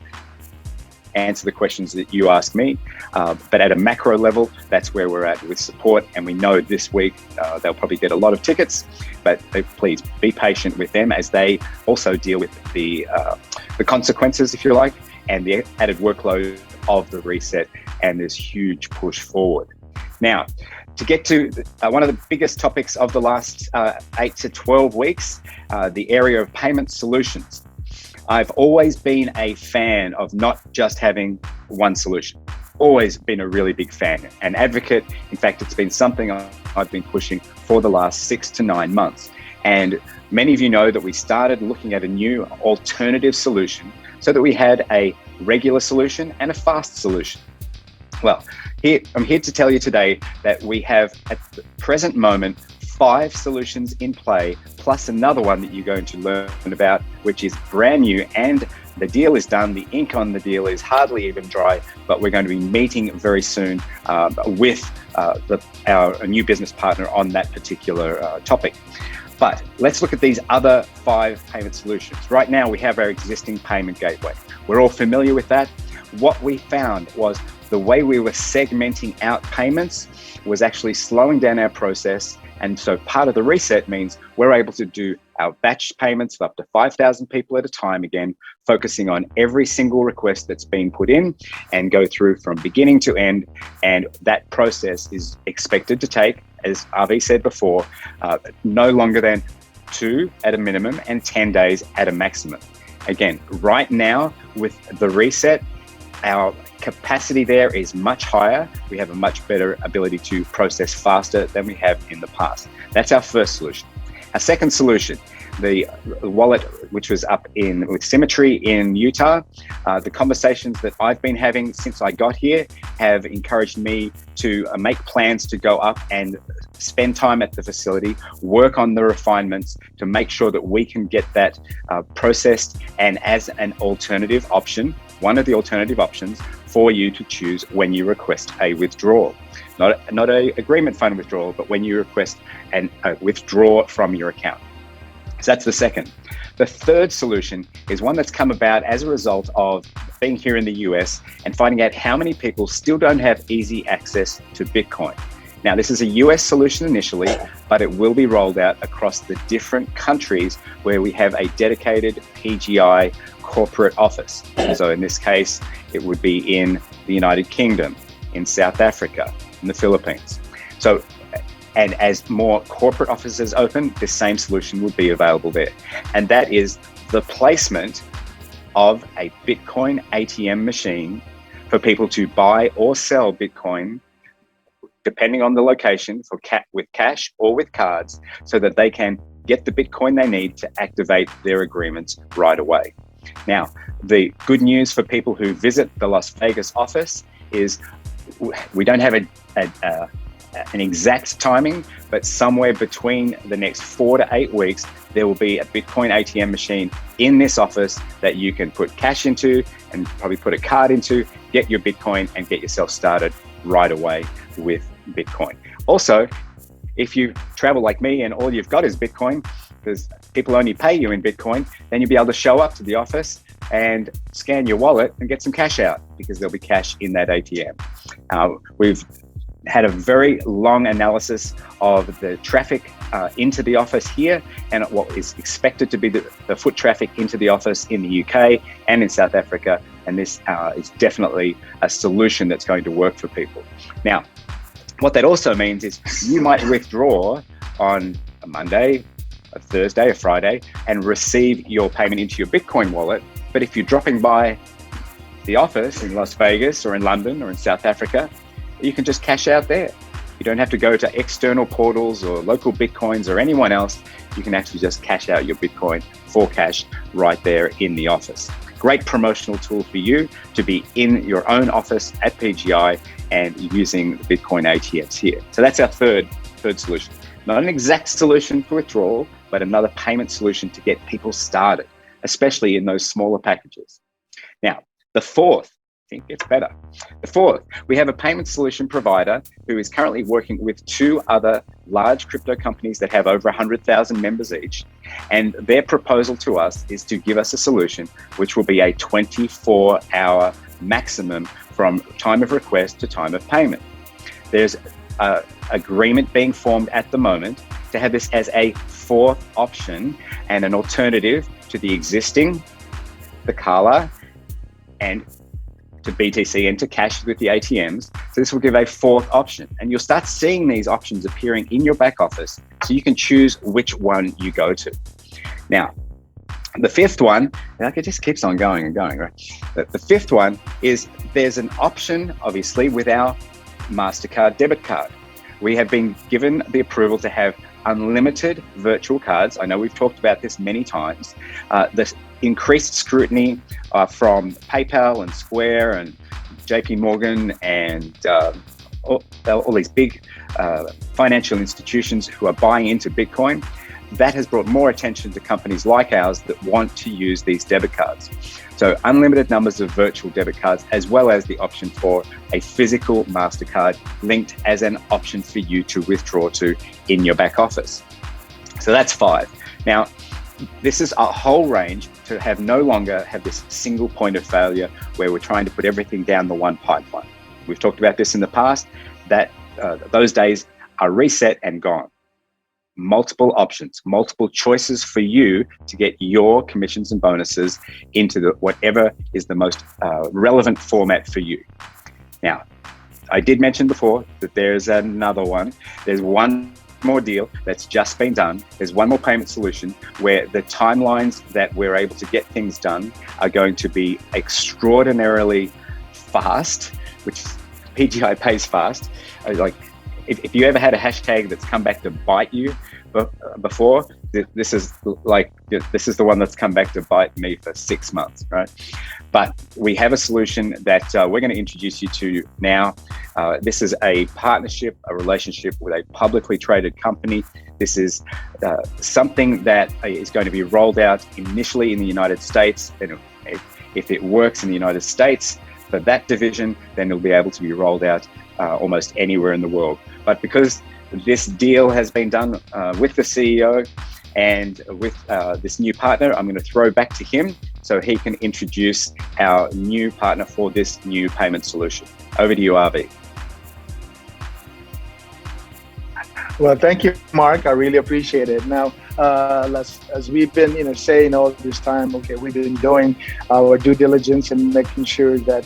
answer the questions that you ask me. But at a macro level, that's where we're at with support. And we know this week they'll probably get a lot of tickets, but please be patient with them as they also deal with the consequences, if you like, and the added workload of the reset and this huge push forward. Now, to get to one of the biggest topics of the last 8 to 12 weeks, the area of payment solutions. I've always been a fan of not just having one solution. Always been a really big fan, an advocate. In fact, it's been something I've been pushing for the last 6 to 9 months. And many of you know that we started looking at a new alternative solution so that we had a regular solution and a fast solution. Well, I'm here to tell you today that we have at the present moment 5 solutions in play, plus another one that you're going to learn about, which is brand new, and the deal is done. The ink on the deal is hardly even dry, but we're going to be meeting very soon with our new business partner on that particular topic. But let's look at these other 5 payment solutions. Right now, we have our existing payment gateway. We're all familiar with that. What we found was the way we were segmenting out payments was actually slowing down our process. And so part of the reset means we're able to do our batch payments of up to 5,000 people at a time, again, focusing on every single request that's been put in and go through from beginning to end. And that process is expected to take, as RV said before, no longer than 2 at a minimum and 10 days at a maximum. Again, right now with the reset, our capacity there is much higher. We have a much better ability to process faster than we have in the past. That's our first solution. Our second solution, the wallet, which was up with Symmetry in Utah. The conversations that I've been having since I got here have encouraged me to make plans to go up and spend time at the facility, work on the refinements to make sure that we can get that processed and as an alternative option, one of the alternative options for you to choose when you request a withdrawal. Not a agreement fund withdrawal, but when you request a withdraw from your account. So that's the second. The third solution is one that's come about as a result of being here in the US and finding out how many people still don't have easy access to Bitcoin. Now, this is a US solution initially, but it will be rolled out across the different countries where we have a dedicated PGI corporate office. So in this case, it would be in the United Kingdom, in South Africa, in the Philippines. So, and as more corporate offices open, this same solution would be available there. And that is the placement of a Bitcoin ATM machine for people to buy or sell Bitcoin, depending on the location, with cash or with cards, so that they can get the Bitcoin they need to activate their agreements right away. Now, the good news for people who visit the Las Vegas office is we don't have an exact timing, but somewhere between the next 4 to 8 weeks, there will be a Bitcoin ATM machine in this office that you can put cash into and probably put a card into, get your Bitcoin and get yourself started right away with Bitcoin. Also, if you travel like me and all you've got is Bitcoin, because people only pay you in Bitcoin, then you'll be able to show up to the office and scan your wallet and get some cash out, because there'll be cash in that ATM. We've had a very long analysis of the traffic into the office here and what is expected to be the foot traffic into the office in the UK and in South Africa. And this is definitely a solution that's going to work for people. Now, what that also means is you might withdraw on a Monday, a Thursday, a Friday, and receive your payment into your Bitcoin wallet. But if you're dropping by the office in Las Vegas or in London or in South Africa, you can just cash out there. You don't have to go to external portals or local Bitcoins or anyone else. You can actually just cash out your Bitcoin for cash right there in the office. Great promotional tool for you to be in your own office at PGI and using the Bitcoin ATMs here. So that's our third solution. Not an exact solution for withdrawal, but another payment solution to get people started, especially in those smaller packages. Now, the fourth, I think it's better. The fourth, we have a payment solution provider who is currently working with 2 other large crypto companies that have over 100,000 members each. And their proposal to us is to give us a solution which will be a 24-hour maximum from time of request to time of payment. There's an agreement being formed at the moment to have this as a 4th option and an alternative to the existing, the Kala, and to BTC and to cash with the ATMs. So this will give a 4th option, and you'll start seeing these options appearing in your back office so you can choose which one you go to. Now, the 5th one, like it just keeps on going and going, right? The 5th one is there's an option, obviously, with our MasterCard debit card. We have been given the approval to have unlimited virtual cards. I know we've talked about this many times. The increased scrutiny from PayPal and Square and JP Morgan and all these big financial institutions who are buying into Bitcoin, that has brought more attention to companies like ours that want to use these debit cards. So unlimited numbers of virtual debit cards, as well as the option for a physical MasterCard linked as an option for you to withdraw to in your back office. So that's 5. Now, this is a whole range to have no longer have this single point of failure where we're trying to put everything down the one pipeline. We've talked about this in the past, that those days are reset and gone. Multiple options, multiple choices for you to get your commissions and bonuses into whatever is the most relevant format for you. Now, I did mention before that there's another one. There's one more deal that's just been done. There's one more payment solution where the timelines that we're able to get things done are going to be extraordinarily fast, which PGI pays fast. Like, if you ever had a hashtag that's come back to bite you before, this is the one that's come back to bite me for 6 months, right? But we have a solution that we're going to introduce you to now. This is a partnership, a relationship with a publicly traded company. This is something that is going to be rolled out initially in the United States. And if it works in the United States for that division, then it'll be able to be rolled out almost anywhere in the world. But because this deal has been done with the CEO and with this new partner, I'm going to throw back to him so he can introduce our new partner for this new payment solution. Over to you, RV. Well, thank you, Mark. I really appreciate it. Now, as we've been, saying all this time, okay, we've been doing our due diligence and making sure that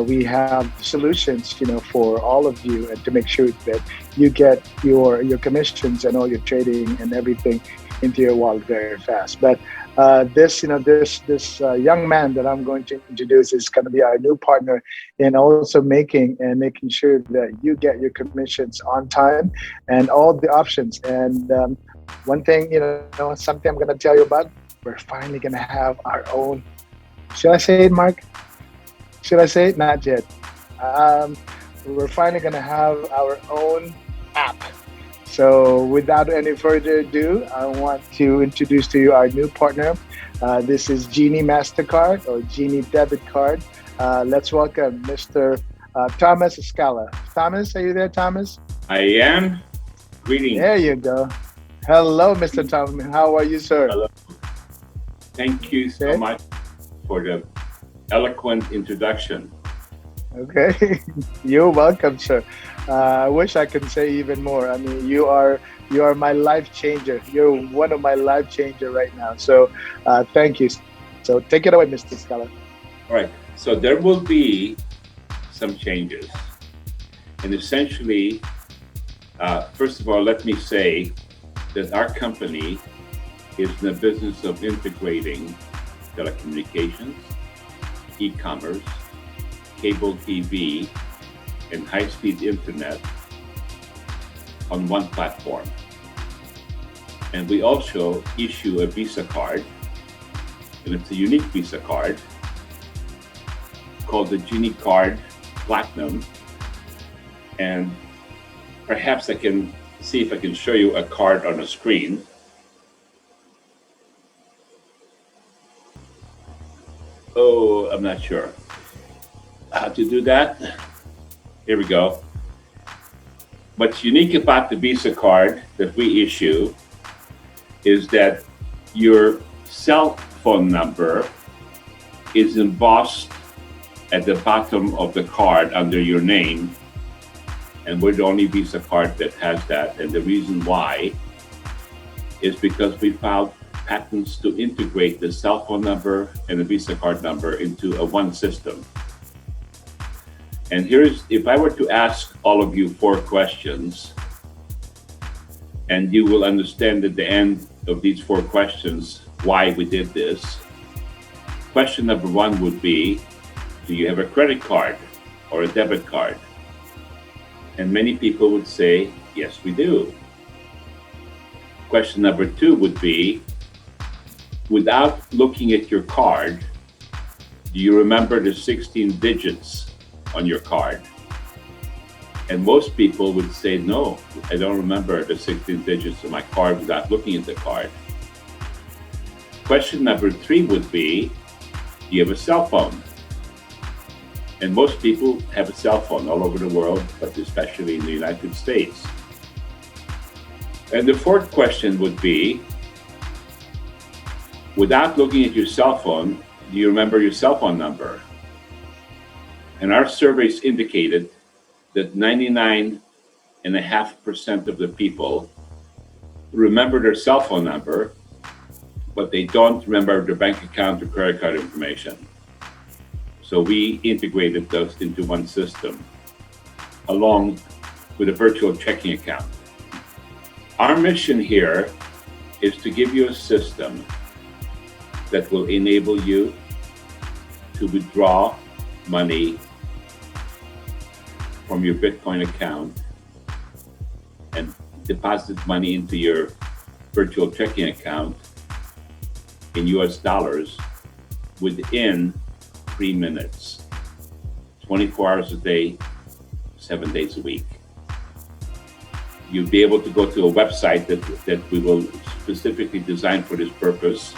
we have solutions, for all of you, and to make sure that you get your commissions and all your trading and everything into your wallet very fast. But this young man that I'm going to introduce is going to be our new partner in also making sure that you get your commissions on time and all the options. And one thing, something I'm going to tell you about, we're finally going to have our own. Should I say it, Mark? Should I say it? Not yet. We're finally going to have our own So without any further ado, I want to introduce to you our new partner. This is Genie MasterCard or Genie Debit Card. Let's welcome Mr. Thomas Scala. Thomas, are you there, Thomas? I am. Greetings. There you go. Hello, Mr. Thomas. How are you, sir? Hello. Thank you so much for the eloquent introduction. Okay, you're welcome, sir. I wish I could say even more. I mean, you are my life changer. You're one of my life changer right now. So thank you. So take it away, Mr. Scala. All right. So there will be some changes. And essentially, first of all, let me say that our company is in the business of integrating telecommunications, e-commerce, cable TV, and high-speed internet on one platform. And we also issue a Visa card, and it's a unique Visa card called the Genie Card Platinum. And perhaps I can see if I can show you a card on a screen. Oh, I'm not sure how to do that. Here we go. What's unique about the Visa card that we issue is that your cell phone number is embossed at the bottom of the card under your name. And we're the only Visa card that has that. And the reason why is because we filed patents to integrate the cell phone number and the Visa card number into a one system. And here's, if I were to ask all of you 4 questions, and you will understand at the end of these 4 questions why we did this. Question number 1 would be, do you have a credit card or a debit card? And many people would say, yes, we do. Question number 2 would be, without looking at your card, do you remember the 16 digits on your card? And most people would say, no, I don't remember the 16 digits on my card without looking at the card. Question number 3 would be, do you have a cell phone? And most people have a cell phone all over the world, but especially in the United States. And the 4th question would be, without looking at your cell phone, do you remember your cell phone number? And our surveys indicated that 99.5% of the people remember their cell phone number, but they don't remember their bank account or credit card information. So we integrated those into one system, along with a virtual checking account. Our mission here is to give you a system that will enable you to withdraw money from your Bitcoin account and deposit money into your virtual checking account in US dollars within 3 minutes, 24 hours a day, 7 days a week. You'll be able to go to a website that we will specifically design for this purpose,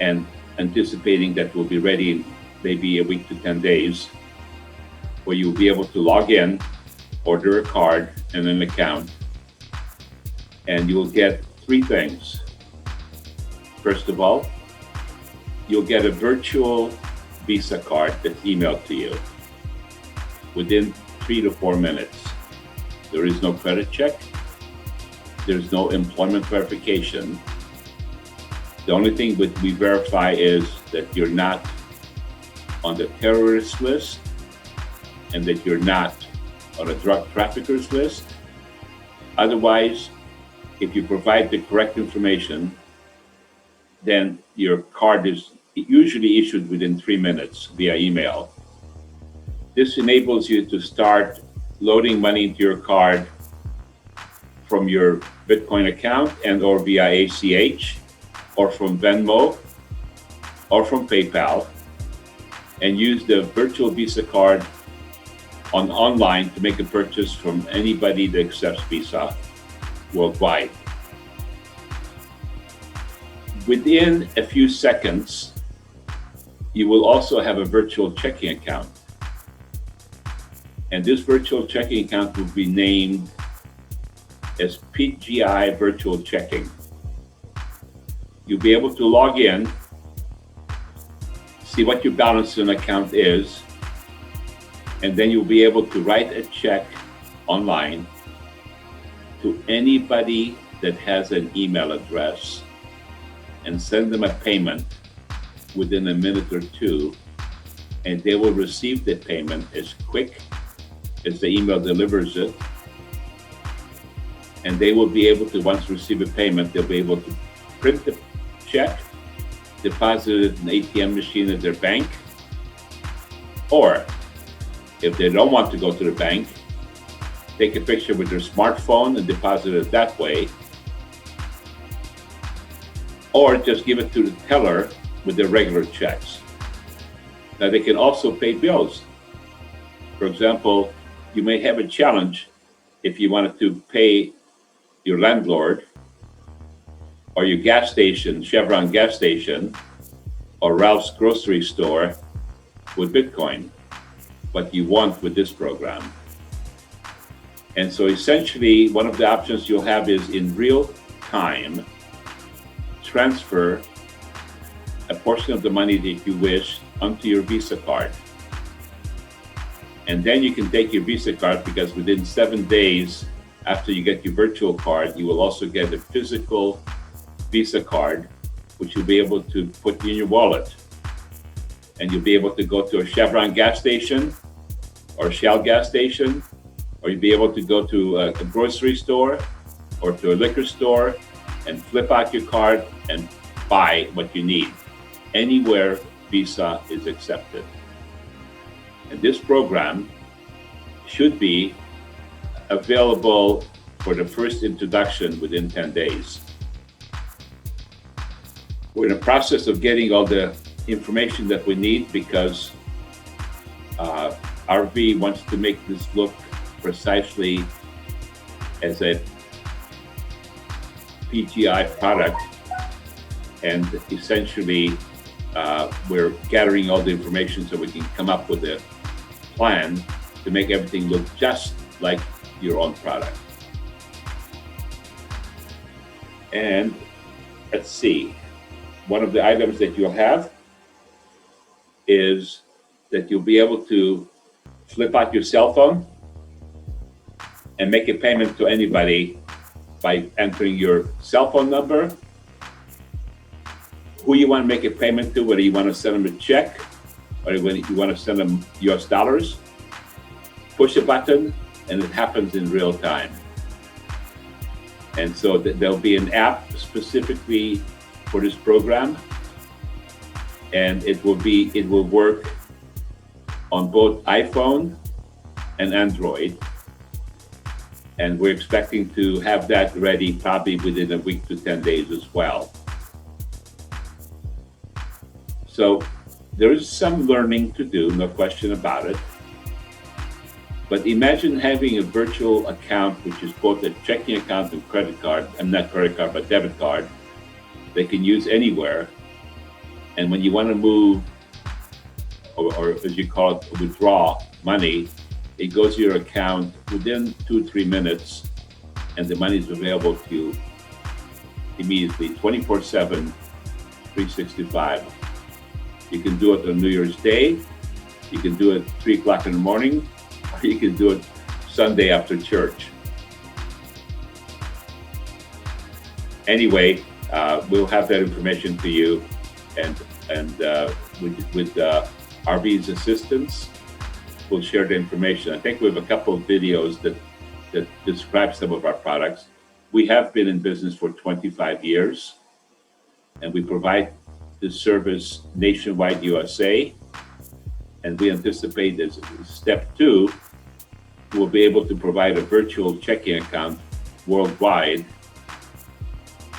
and anticipating that will be ready in maybe a week to 10 days, where you'll be able to log in, order a card and an account, and you'll get 3 things. First of all, you'll get a virtual Visa card that's emailed to you within 3 to 4 minutes. There is no credit check. There's no employment verification. The only thing that we verify is that you're not on the terrorist list and that you're not on a drug traffickers list. Otherwise, if you provide the correct information, then your card is usually issued within 3 minutes via email. This enables you to start loading money into your card from your Bitcoin account and or via ACH, or from Venmo, or from PayPal, and use the virtual Visa card online to make a purchase from anybody that accepts Visa worldwide. Within a few seconds, you will also have a virtual checking account. And this virtual checking account will be named as PGI Virtual Checking. You'll be able to log in, see what your balance in an account is, and then you'll be able to write a check online to anybody that has an email address and send them a payment within a minute or two, and they will receive the payment as quick as the email delivers it. And they will be able to, once receive a payment, they'll be able to print the check, deposit it in an ATM machine at their bank, or if they don't want to go to the bank, take a picture with their smartphone and deposit it that way, or just give it to the teller with their regular checks. Now they can also pay bills. For example, you may have a challenge if you wanted to pay your landlord or your gas station, Chevron gas station, or Ralph's grocery store with Bitcoin, what you want with this program. And so essentially, one of the options you'll have is in real time, transfer a portion of the money that you wish onto your Visa card. And then you can take your Visa card, because within 7 days after you get your virtual card, you will also get a physical Visa card, which you'll be able to put in your wallet. And you'll be able to go to a Chevron gas station or Shell gas station, or you'll be able to go to a grocery store or to a liquor store and flip out your card and buy what you need anywhere Visa is accepted. And this program should be available for the first introduction within 10 days. We're in the process of getting all the information that we need, because RV wants to make this look precisely as a PGI product, and essentially we're gathering all the information so we can come up with a plan to make everything look just like your own product. And let's see, one of the items that you'll have is that you'll be able to flip out your cell phone and make a payment to anybody by entering your cell phone number, who you want to make a payment to, whether you want to send them a check or whether you want to send them US dollars. Push a button and it happens in real time. And so there'll be an app specifically for this program, and it will work on both iPhone and Android. And we're expecting to have that ready probably within a week to 10 days as well. So there is some learning to do, no question about it. But imagine having a virtual account, which is both a checking account and credit card, and not credit card, but debit card, they can use anywhere. And when you want to move, or as you call it, withdraw money, it goes to your account within 2-3 minutes, and the money is available to you immediately, 24/7, 365. You can do it on New Year's Day, you can do it 3 o'clock in the morning, or you can do it Sunday after church. Anyway, we'll have that information for you, and with RV's assistance, we'll share the information. I think we have a couple of videos that describe some of our products. We have been in business for 25 years, and we provide this service nationwide USA. And we anticipate as step 2, we'll be able to provide a virtual checking account worldwide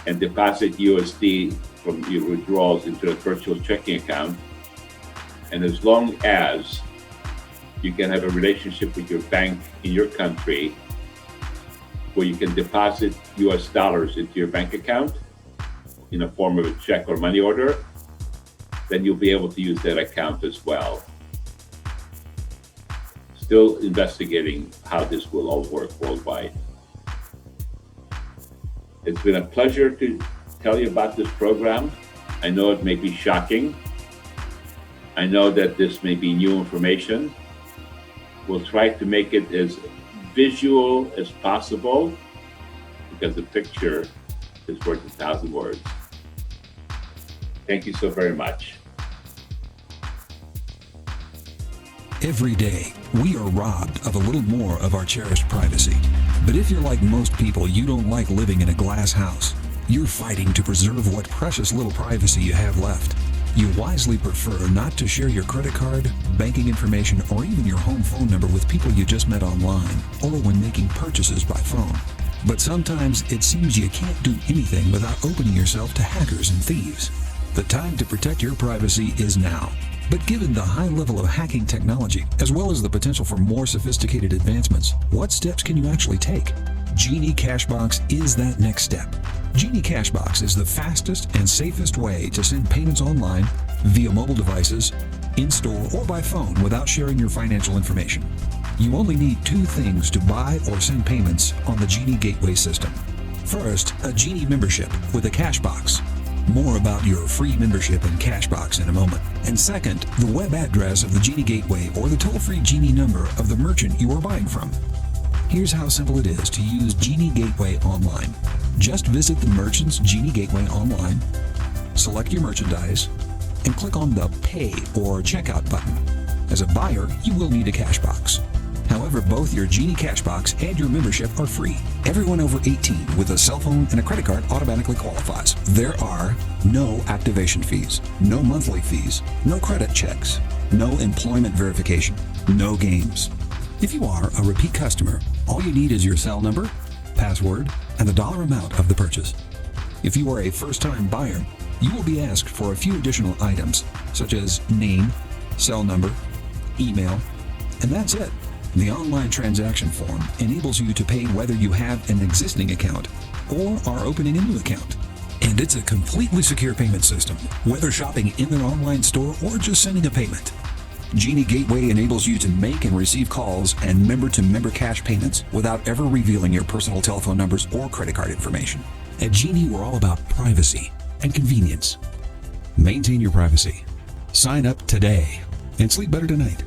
and deposit USD from your withdrawals into a virtual checking account. And as long as You can have a relationship with your bank in your country where you can deposit US dollars into your bank account in a form of a check or money order. Then you'll be able to use that account as well. Still investigating how this will all work worldwide. It's been a pleasure to tell you about this program. I know it may be shocking. I know that this may be new information. We'll try to make it as visual as possible because a picture is worth 1,000 words. Thank you so very much. Every day, we are robbed of a little more of our cherished privacy. But if you're like most people, you don't like living in a glass house. You're fighting to preserve what precious little privacy you have left. You wisely prefer not to share your credit card, banking information, or even your home phone number with people you just met online or when making purchases by phone. But sometimes it seems you can't do anything without opening yourself to hackers and thieves. The time to protect your privacy is now. But given the high level of hacking technology, as well as the potential for more sophisticated advancements, what steps can you actually take? Genie Cashbox is that next step. Genie Cashbox is the fastest and safest way to send payments online, via mobile devices, in-store, or by phone without sharing your financial information. You only need two things to buy or send payments on the Genie Gateway system. First, a Genie membership with a Cashbox. More about your free membership and Cashbox in a moment. And second, the web address of the Genie Gateway or the toll-free Genie number of the merchant you are buying from. Here's how simple it is to use Genie Gateway online. Just visit the merchant's Genie Gateway online, select your merchandise, and click on the Pay or Checkout button. As a buyer, you will need a Cashbox. However, both your Genie Cashbox and your membership are free. Everyone over 18 with a cell phone and a credit card automatically qualifies. There are no activation fees, no monthly fees, no credit checks, no employment verification, no games. If you are a repeat customer, all you need is your cell number, password, and the dollar amount of the purchase. If you are a first-time buyer, you will be asked for a few additional items, such as name, cell number, email, and that's it. The online transaction form enables you to pay whether you have an existing account or are opening a new account. And it's a completely secure payment system, whether shopping in their online store or just sending a payment. Genie Gateway enables you to make and receive calls and member-to-member cash payments without ever revealing your personal telephone numbers or credit card information. At Genie, we're all about privacy and convenience. Maintain your privacy. Sign up today and sleep better tonight.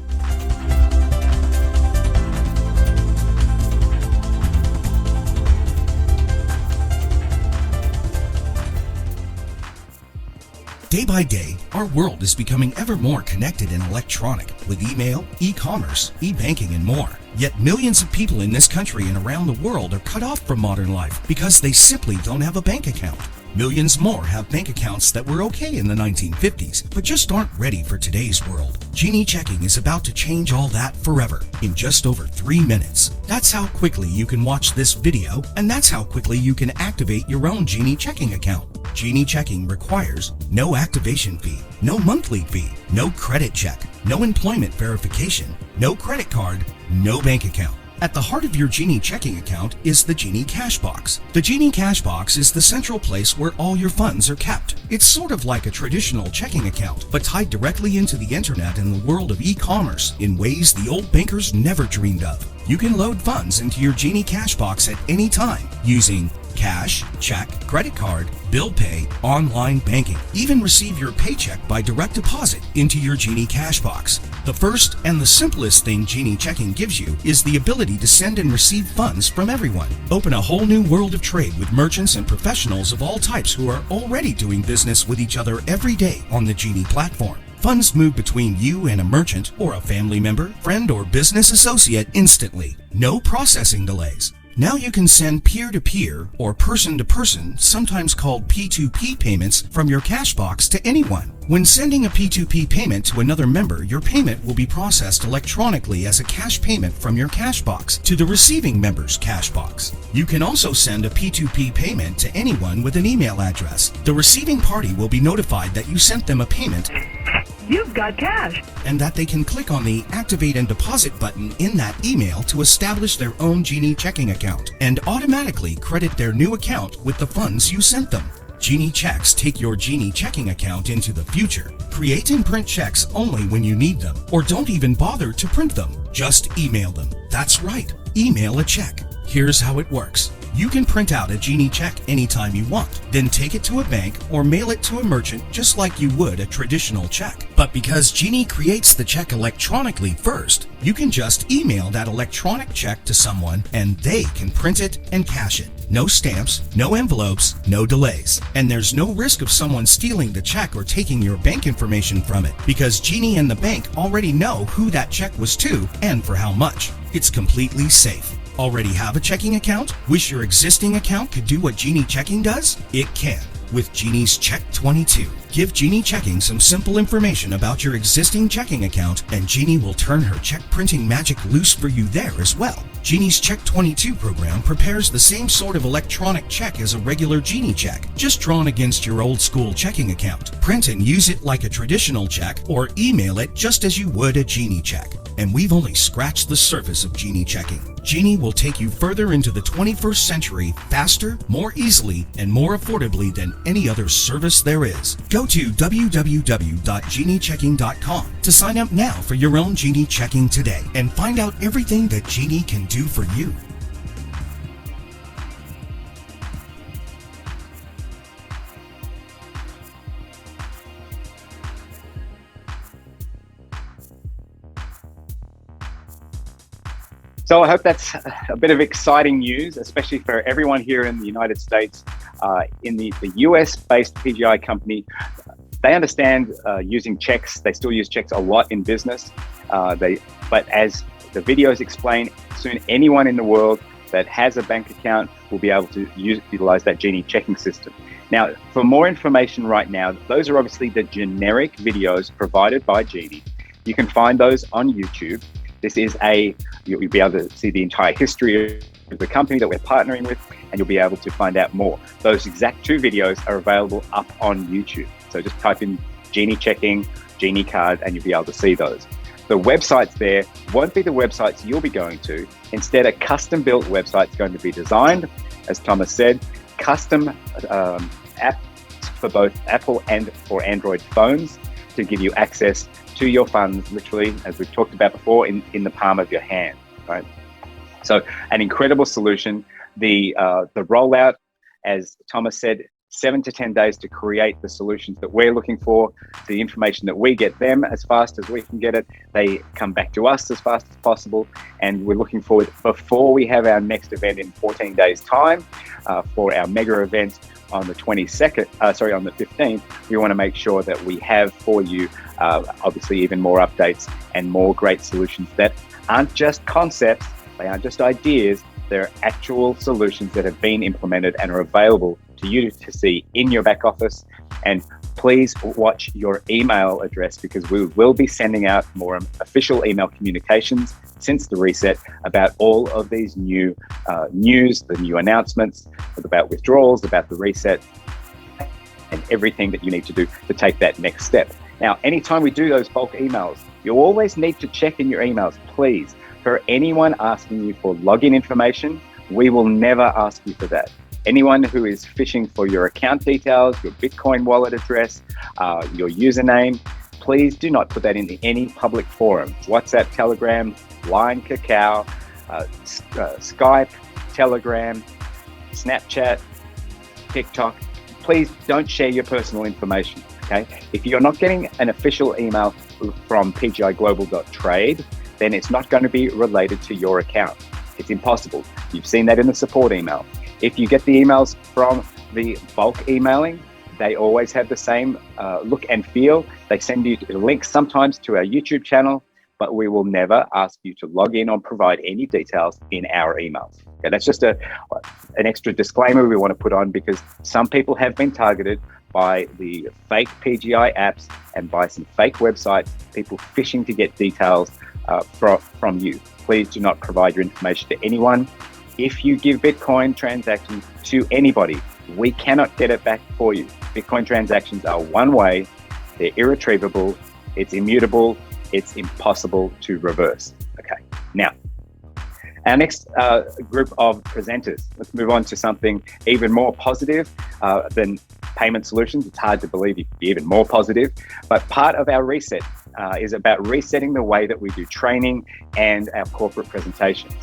Day by day, our world is becoming ever more connected and electronic with email, e-commerce, e-banking, and more. Yet millions of people in this country and around the world are cut off from modern life because they simply don't have a bank account. Millions more have bank accounts that were okay in the 1950s, but just aren't ready for today's world. Genie Checking is about to change all that forever in just over 3 minutes. That's how quickly you can watch this video, and that's how quickly you can activate your own Genie Checking account. Genie Checking requires no activation fee, no monthly fee, no credit check, no employment verification, no credit card, no bank account. At the heart of your Genie Checking account is the Genie Cashbox. The Genie Cashbox is the central place where all your funds are kept. It's sort of like a traditional checking account, but tied directly into the internet and the world of e-commerce in ways the old bankers never dreamed of. You can load funds into your Genie Cashbox at any time using cash, check, credit card, bill pay, online banking. Even receive your paycheck by direct deposit into your Genie Cashbox. The first and the simplest thing Genie Checking gives you is the ability to send and receive funds from everyone. Open a whole new world of trade with merchants and professionals of all types who are already doing business with each other every day on the Genie platform. Funds move between you and a merchant or a family member, friend, or business associate instantly. No processing delays. Now you can send peer-to-peer or person-to-person, sometimes called P2P payments, from your Cashbox to anyone. When sending a P2P payment to another member, your payment will be processed electronically as a cash payment from your Cashbox to the receiving member's Cashbox. You can also send a P2P payment to anyone with an email address. The receiving party will be notified that you sent them a payment You've got cash. And that they can click on the Activate and Deposit button in that email to establish their own Genie checking account and automatically credit their new account with the funds you sent them. Genie checks take your Genie checking account into the future. Create and print checks only when you need them, or don't even bother to print them. Just email them. That's right, email a check. Here's how it works. You can print out a Genie check anytime you want, then take it to a bank or mail it to a merchant just like you would a traditional check. But because Genie creates the check electronically first, you can just email that electronic check to someone and they can print it and cash it. No stamps, no envelopes, no delays. And there's no risk of someone stealing the check or taking your bank information from it because Genie and the bank already know who that check was to and for how much. It's completely safe. Already have a checking account? Wish your existing account could do what Genie Checking does? It can, with Genie's Check 22. Give Genie Checking some simple information about your existing checking account, and Genie will turn her check printing magic loose for you there as well. Genie's Check 22 program prepares the same sort of electronic check as a regular Genie check, just drawn against your old school checking account. Print and use it like a traditional check, or email it just as you would a Genie check. And we've only scratched the surface of Genie Checking. Genie will take you further into the 21st century faster, more easily, and more affordably than any other service there is. Go to www.geniechecking.com to sign up now for your own Genie Checking today and find out everything that Genie can do for you. So I hope that's a bit of exciting news, especially for everyone here in the United States. In the US-based PGI company, they understand using checks. They still use checks a lot in business. But as the videos explain, soon anyone in the world that has a bank account will be able to utilize that Genie checking system. Now, for more information right now, those are obviously the generic videos provided by Genie. You can find those on YouTube. This is you'll be able to see the entire history of the company that we're partnering with, and you'll be able to find out more. Those exact two videos are available up on YouTube. So just type in Genie Checking, Genie Card, and you'll be able to see those. The websites there won't be the websites you'll be going to. Instead, a custom-built website is going to be designed, as Thomas said, custom apps for both Apple and for Android phones to give you access to your funds, literally, as we've talked about before, in the palm of your hand, right? So an incredible solution. The rollout, as Thomas said, 7 to 10 days to create the solutions that we're looking for, the information that we get them as fast as we can get it. They come back to us as fast as possible. And we're looking forward, before we have our next event in 14 days time, for our mega event on the 22nd, on the 15th, we want to make sure that we have for you, obviously, even more updates and more great solutions that aren't just concepts, they aren't just ideas, they're actual solutions that have been implemented and are available to you to see in your back office. And please watch your email address, because we will be sending out more official email communications since the reset about all of these new news, the new announcements about withdrawals, about the reset, and everything that you need to do to take that next step. Now, anytime we do those bulk emails, you always need to check in your emails, please. For anyone asking you for login information, we will never ask you for that. Anyone who is fishing for your account details, your Bitcoin wallet address, your username, please do not put that into any public forum. WhatsApp, Telegram, Line, Kakao, Skype, Telegram, Snapchat, TikTok. Please don't share your personal information, okay? If you're not getting an official email from pgiglobal.trade, then it's not going to be related to your account. It's impossible. You've seen that in the support email. If you get the emails from the bulk emailing, they always have the same look and feel. They send you links sometimes to our YouTube channel, but we will never ask you to log in or provide any details in our emails. Okay, that's just an extra disclaimer we want to put on, because some people have been targeted by the fake PGI apps and by some fake websites, people fishing to get details from you. Please do not provide your information to anyone. If you give Bitcoin transactions to anybody, we cannot get it back for you. Bitcoin transactions are one way, they're irretrievable, It's immutable. It's impossible to reverse. Okay, now, our next group of presenters, let's move on to something even more positive than payment solutions. It's hard to believe you could be even more positive, but part of our reset is about resetting the way that we do training and our corporate presentations.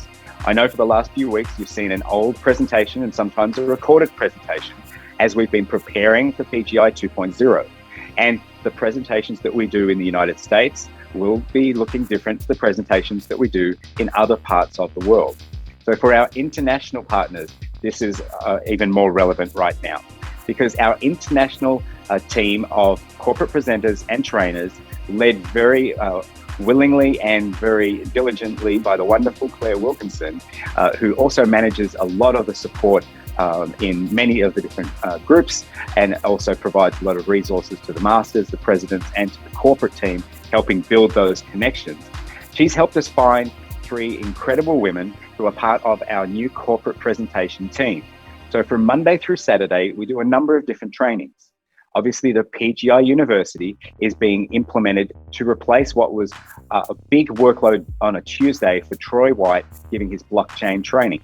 I know for the last few weeks, you've seen an old presentation and sometimes a recorded presentation as we've been preparing for PGI 2.0. And the presentations that we do in the United States will be looking different to the presentations that we do in other parts of the world. So for our international partners, this is even more relevant right now, because our international team of corporate presenters and trainers, led very willingly and very diligently by the wonderful Claire Wilkinson, who also manages a lot of the support in many of the different groups, and also provides a lot of resources to the masters, the presidents, and to the corporate team, helping build those connections. She's helped us find 3 incredible women who are part of our new corporate presentation team. So from Monday through Saturday, we do a number of different trainings. Obviously, the PGI University is being implemented to replace what was a big workload on a Tuesday for Troy White giving his blockchain training.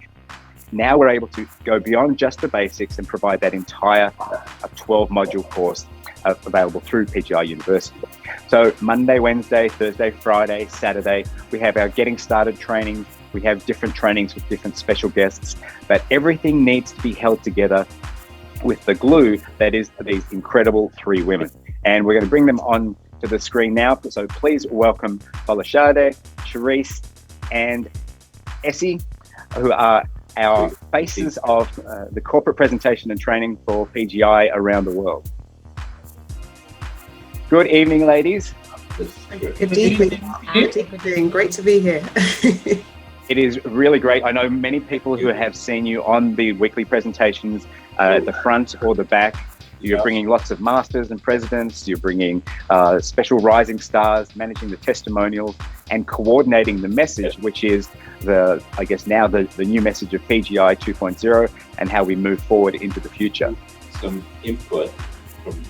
Now we're able to go beyond just the basics and provide that entire 12-module course available through PGI University. So Monday, Wednesday, Thursday, Friday, Saturday, we have our getting started training. We have different trainings with different special guests, but everything needs to be held together with the glue that is these incredible 3 women. And we're going to bring them on to the screen now. So please welcome Folashade, Charisse, and Essie, who are our faces of the corporate presentation and training for PGI around the world. Good evening, ladies. Good evening. Good evening. Great to be here. It is really great. I know many people who have seen you on the weekly presentations at the front or the back. You're bringing lots of masters and presidents. You're bringing special rising stars, managing the testimonials, and coordinating the message, which is the new message of PGI 2.0 and how we move forward into the future. Some input from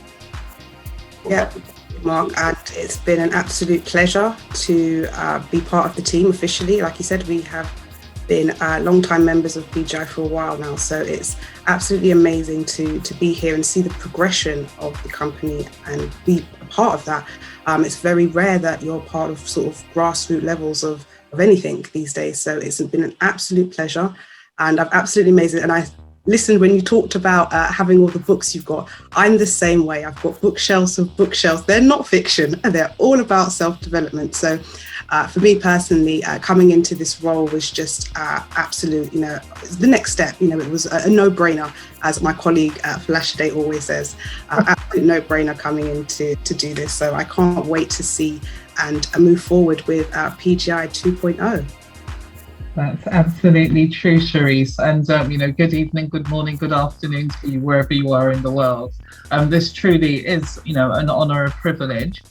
Mark, and it's been an absolute pleasure to be part of the team officially. Like you said, we have been long-time members of PGI for a while now, so it's absolutely amazing to be here and see the progression of the company and be a part of that. It's very rare that you're part of sort of grassroots levels of anything these days, so it's been an absolute pleasure, and I'm absolutely amazing. And I listened when you talked about having all the books you've got. I'm the same way. I've got bookshelves of bookshelves. They're not fiction, and they're all about self-development. So for me personally, coming into this role was just absolute, the next step. It was a no-brainer, as my colleague Folashade always says, absolute no-brainer coming in to do this. So I can't wait to see and move forward with PGI 2.0. That's absolutely true, Charisse. And, good evening, good morning, good afternoon to you, wherever you are in the world. This truly is, an honor, a privilege.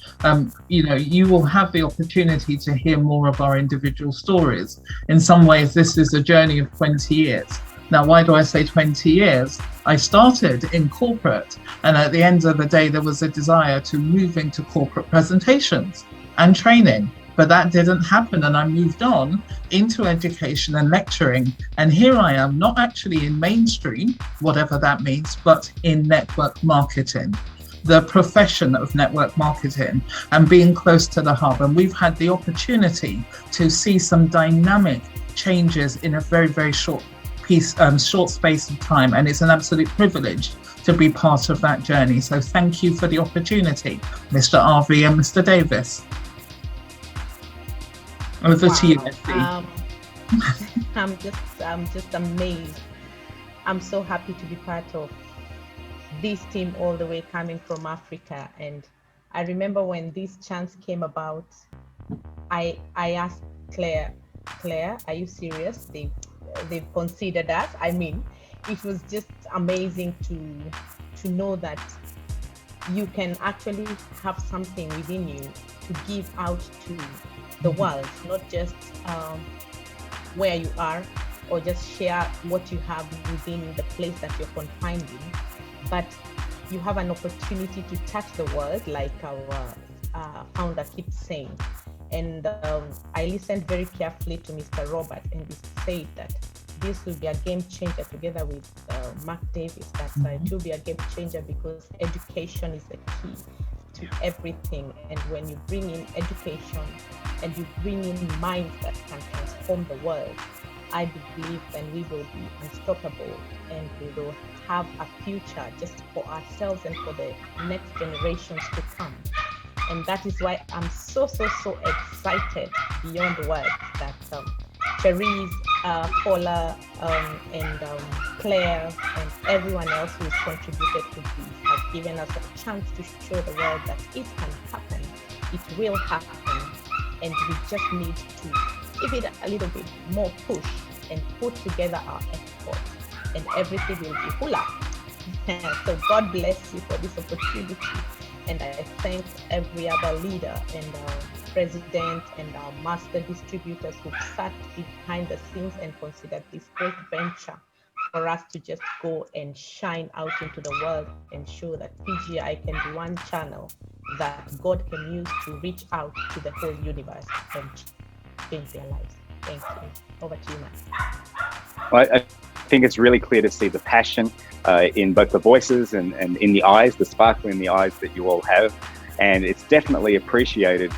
You will have the opportunity to hear more of our individual stories. In some ways, this is a journey of 20 years. Now, why do I say 20 years? I started in corporate, and at the end of the day, there was a desire to move into corporate presentations and training. But that didn't happen, and I moved on into education and lecturing. And here I am, not actually in mainstream, whatever that means, but in network marketing, the profession of network marketing, and being close to the hub. And we've had the opportunity to see some dynamic changes in a very, very short space of time. And it's an absolute privilege to be part of that journey. So thank you for the opportunity, Mr. RV and Mr. Davis. Over to you, Essie. I'm just amazed. I'm so happy to be part of this team all the way coming from Africa. And I remember when this chance came about, I asked Claire, are you serious? They've considered us. I mean, it was just amazing to know that you can actually have something within you to give out to the world, not just where you are, or just share what you have within the place that you're confined in, but you have an opportunity to touch the world, like founder keeps saying. And I listened very carefully to Mr. Robert, and he said that this will be a game changer together with Mark Davis. It will be a game changer because education is the key to everything. And when you bring in education and you bring in minds that can transform the world, I believe then we will be unstoppable and we will have a future just for ourselves and for the next generations to come. And that is why I'm so excited beyond words that Cherise, Paula, and Claire, and everyone else who has contributed to this has given us a chance to show the world that it can happen, it will happen, and we just need to give it a little bit more push and put together our efforts, and everything will be hula. So God bless you for this opportunity. And I thank every other leader and president and our master distributors who sat behind the scenes and considered this great venture for us to just go and shine out into the world and show that PGI can be one channel that God can use to reach out to the whole universe and change their lives. Thank you. Over to you, Matt. I think it's really clear to see the passion in both the voices and in the eyes, the sparkle in the eyes that you all have. And it's definitely appreciated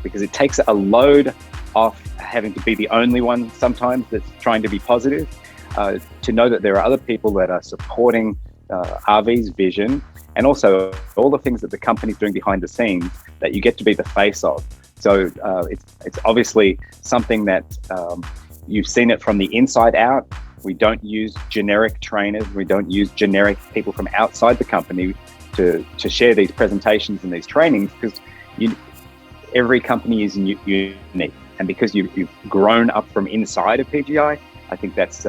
because it takes a load off having to be the only one sometimes that's trying to be positive, to know that there are other people that are supporting RV's vision, and also all the things that the company's doing behind the scenes that you get to be the face of. So it's obviously something that you've seen it from the inside out. We don't use generic trainers. We don't use generic people from outside the company to share these presentations and these trainings, because every company is unique. And because you've grown up from inside of PGI, I think that's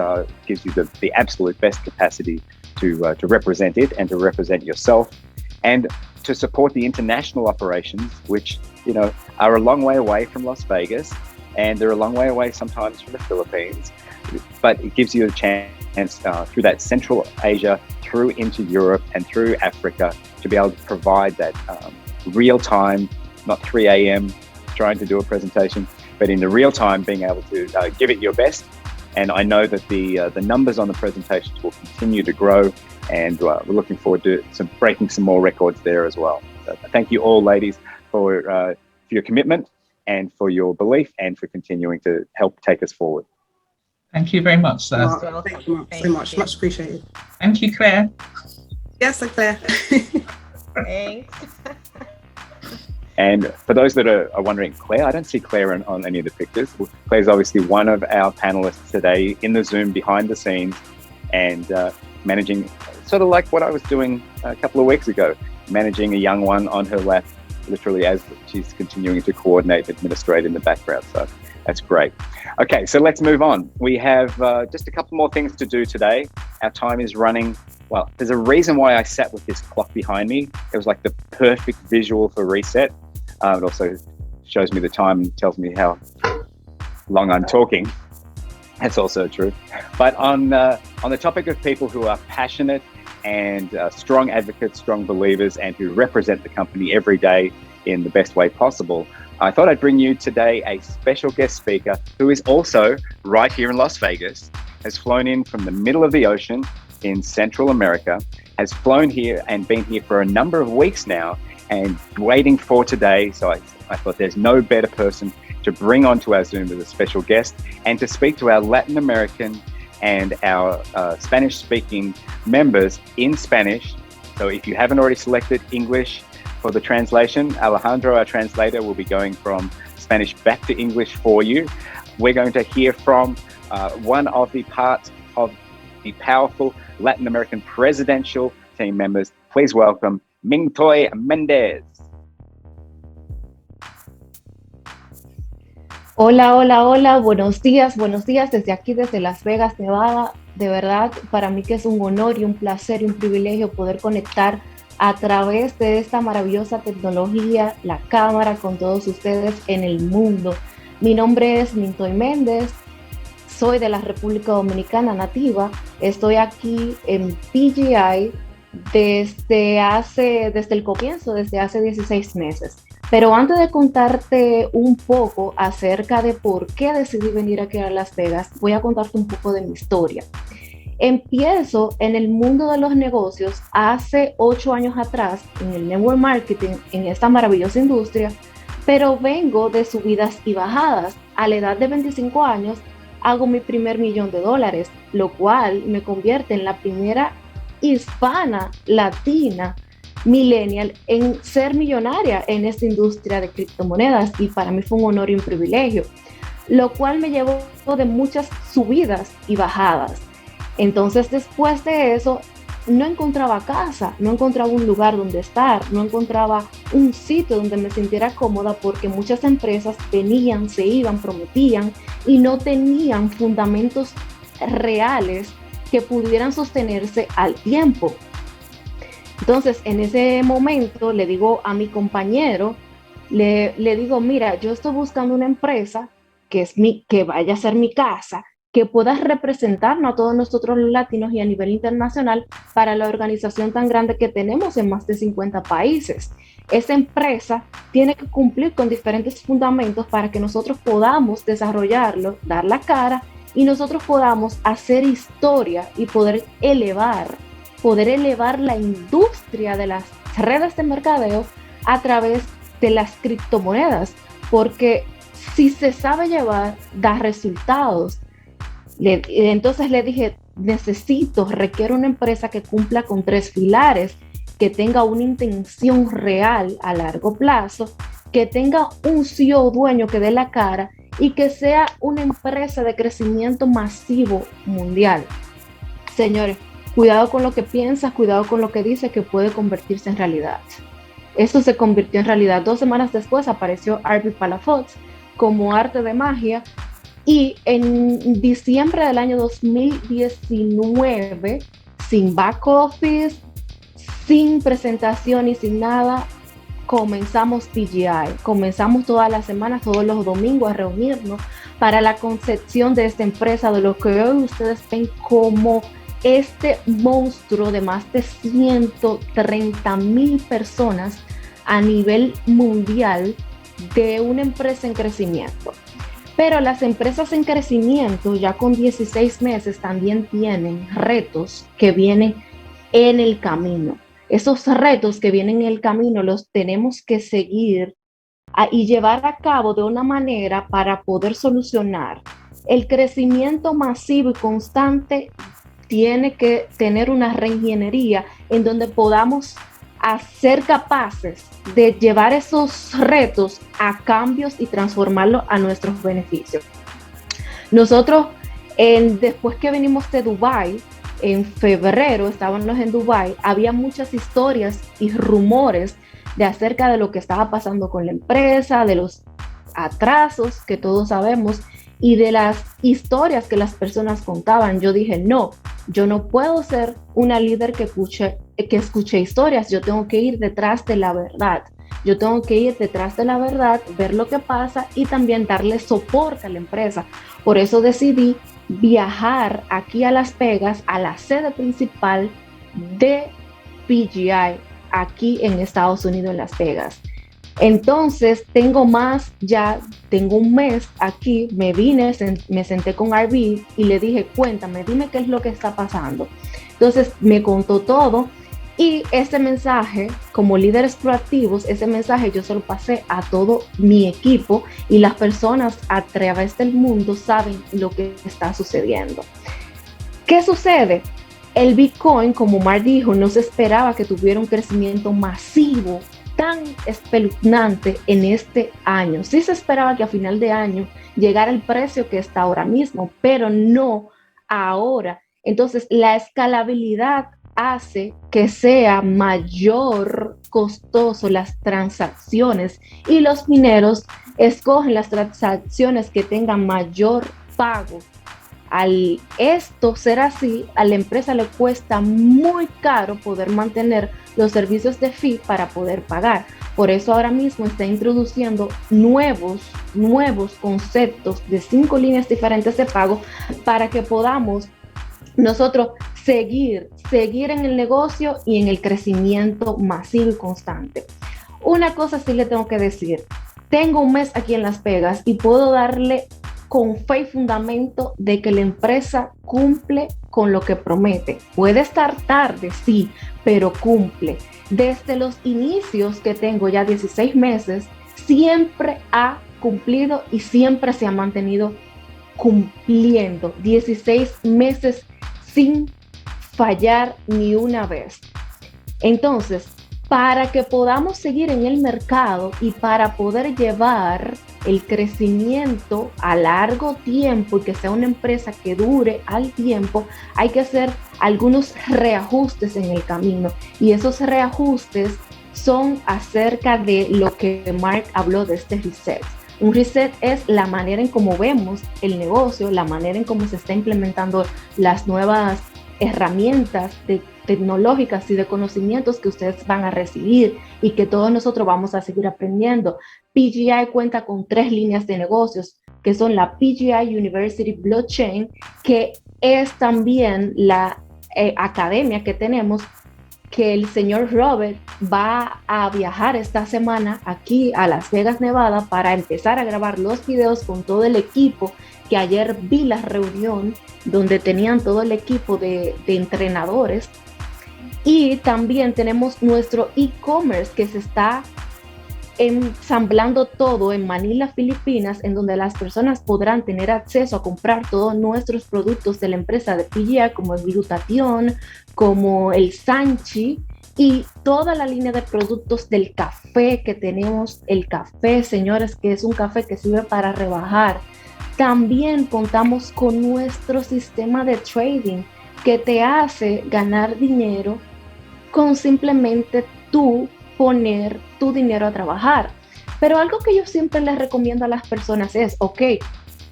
gives you the absolute best capacity to represent it and to represent yourself, and to support the international operations, which are a long way away from Las Vegas, and they're a long way away sometimes from the Philippines. But it gives you a chance through that Central Asia, through into Europe and through Africa, to be able to provide that real time, not 3 a.m. trying to do a presentation, but in the real time being able to give it your best. And I know that the numbers on the presentations will continue to grow, and we're looking forward to breaking some more records there as well. So thank you all, ladies, for your commitment and for your belief and for continuing to help take us forward. Thank you very much, sir. Thank you so much. Much appreciated. Thank you, Claire. Yes, Claire. Thanks. And for those that are wondering, Claire, I don't see Claire on any of the pictures. Well, Claire's obviously one of our panelists today in the Zoom behind the scenes, and managing sort of like what I was doing a couple of weeks ago, managing a young one on her lap, literally as she's continuing to coordinate, administrate in the background. So that's great. Okay, so let's move on. We have just a couple more things to do today. Our time is running. Well, there's a reason why I sat with this clock behind me. It was like the perfect visual for reset. It also shows me the time and tells me how long I'm talking. That's also true. But on the topic of people who are passionate and strong advocates, strong believers, and who represent the company every day in the best way possible, I thought I'd bring you today a special guest speaker who is also right here in Las Vegas, has flown in from the middle of the ocean in Central America, has flown here and been here for a number of weeks now and waiting for today. So I thought there's no better person to bring onto our Zoom as a special guest and to speak to our Latin American and our Spanish-speaking members in Spanish. So if you haven't already selected English for the translation, Alejandro, our translator, will be going from Spanish back to English for you. We're going to hear from one of the parts of the powerful Latin American presidential team members. Please welcome Mintoy Mendez. Hola, hola, hola, buenos días desde aquí, desde Las Vegas, Nevada. De verdad, para mí que es un honor y un placer y un privilegio poder conectar a través de esta maravillosa tecnología, la cámara, con todos ustedes en el mundo. Mi nombre es Mintoy Méndez, soy de la República Dominicana nativa, estoy aquí en PGI desde el comienzo, desde hace 16 meses. Pero antes de contarte un poco acerca de por qué decidí venir aquí a Las Vegas, voy a contarte un poco de mi historia. Empiezo en el mundo de los negocios hace 8 años atrás, en el network marketing, en esta maravillosa industria, pero vengo de subidas y bajadas. A la edad de 25 años, hago mi primer $1.000.000, lo cual me convierte en la primera hispana, latina, millennial en ser millonaria en esta industria de criptomonedas, y para mí fue un honor y un privilegio, lo cual me llevó de muchas subidas y bajadas. Entonces, después de eso, no encontraba casa, no encontraba un lugar donde estar, no encontraba un sitio donde me sintiera cómoda, porque muchas empresas venían, se iban, prometían y no tenían fundamentos reales que pudieran sostenerse al tiempo. Entonces, en ese momento le digo a mi compañero, le digo, mira, yo estoy buscando una empresa que vaya a ser mi casa, que pueda representarnos a todos nosotros los latinos y a nivel internacional para la organización tan grande que tenemos en más de 50 países. Esa empresa tiene que cumplir con diferentes fundamentos para que nosotros podamos desarrollarlo, dar la cara y nosotros podamos hacer historia y poder elevar la industria de las redes de mercadeo a través de las criptomonedas, porque si se sabe llevar, da resultados. Entonces le dije, requiero una empresa que cumpla con 3 pilares, que tenga una intención real a largo plazo, que tenga un CEO dueño que dé la cara y que sea una empresa de crecimiento masivo mundial. Señores, cuidado con lo que piensas, cuidado con lo que dices, que puede convertirse en realidad. Esto se convirtió en realidad. 2 semanas después apareció RV Palafox como arte de magia, y en diciembre del año 2019, sin back office, sin presentación y sin nada, comenzamos PGI. Comenzamos todas las semanas, todos los domingos, a reunirnos para la concepción de esta empresa, de lo que hoy ustedes ven como este monstruo de más de 130,000 personas a nivel mundial, de una empresa en crecimiento. Pero las empresas en crecimiento, ya con 16 meses, también tienen retos que vienen en el camino. Esos retos que vienen en el camino los tenemos que seguir y llevar a cabo de una manera para poder solucionar. El crecimiento masivo y constante tiene que tener una reingeniería en donde podamos ser capaces de llevar esos retos a cambios y transformarlos a nuestros beneficios. Nosotros, después que venimos de Dubái, en febrero estábamos en Dubái, había muchas historias y rumores acerca de lo que estaba pasando con la empresa, de los atrasos que todos sabemos y de las historias que las personas contaban. Yo dije, no, yo no puedo ser una líder que escuche historias, yo tengo que ir detrás de la verdad. Yo tengo que ir detrás de la verdad, ver lo que pasa y también darle soporte a la empresa. Por eso decidí viajar aquí a Las Vegas, a la sede principal de PGI, aquí en Estados Unidos, en Las Vegas. Entonces, tengo un mes aquí, me senté con RV y le dije, cuéntame, dime qué es lo que está pasando. Entonces, me contó todo. Y ese mensaje, como líderes proactivos, ese mensaje yo se lo pasé a todo mi equipo, y las personas a través del mundo saben lo que está sucediendo. ¿Qué sucede? El Bitcoin, como Mark dijo, no se esperaba que tuviera un crecimiento masivo tan espeluznante en este año. Sí se esperaba que a final de año llegara el precio que está ahora mismo, pero no ahora. Entonces, la escalabilidad hace que sea mayor costoso las transacciones, y los mineros escogen las transacciones que tengan mayor pago. Al esto ser así, a la empresa le cuesta muy caro poder mantener los servicios de fee para poder pagar. Por eso ahora mismo está introduciendo nuevos conceptos de 5 líneas diferentes de pago para que podamos nosotros seguir en el negocio y en el crecimiento masivo y constante. Una cosa sí le tengo que decir. Tengo un mes aquí en Las Vegas y puedo darle con fe y fundamento de que la empresa cumple con lo que promete. Puede estar tarde, sí, pero cumple. Desde los inicios que tengo ya 16 meses, siempre ha cumplido y siempre se ha mantenido cumpliendo. 16 meses sin fallar ni una vez. Entonces, para que podamos seguir en el mercado y para poder llevar el crecimiento a largo tiempo y que sea una empresa que dure al tiempo, hay que hacer algunos reajustes en el camino. Y esos reajustes son acerca de lo que Mark habló de este reset. Un reset es la manera en cómo vemos el negocio, la manera en cómo se está implementando las nuevas herramientas tecnológicas y de conocimientos que ustedes van a recibir y que todos nosotros vamos a seguir aprendiendo. PGI cuenta con 3 líneas de negocios, que son la PGI University Blockchain, que es también la academia que tenemos, que el señor Robert va a viajar esta semana aquí a Las Vegas, Nevada, para empezar a grabar los videos con todo el equipo, que ayer vi la reunión donde tenían todo el equipo de entrenadores. Y también tenemos nuestro e-commerce que se está ensamblando todo en Manila, Filipinas, en donde las personas podrán tener acceso a comprar todos nuestros productos de la empresa de PGI, como el glutatión, como el Sanchi y toda la línea de productos del café que tenemos. El café, señores, que es un café que sirve para rebajar. También contamos con nuestro sistema de trading que te hace ganar dinero con simplemente tú poner tu dinero a trabajar. Pero algo que yo siempre les recomiendo a las personas es, ok,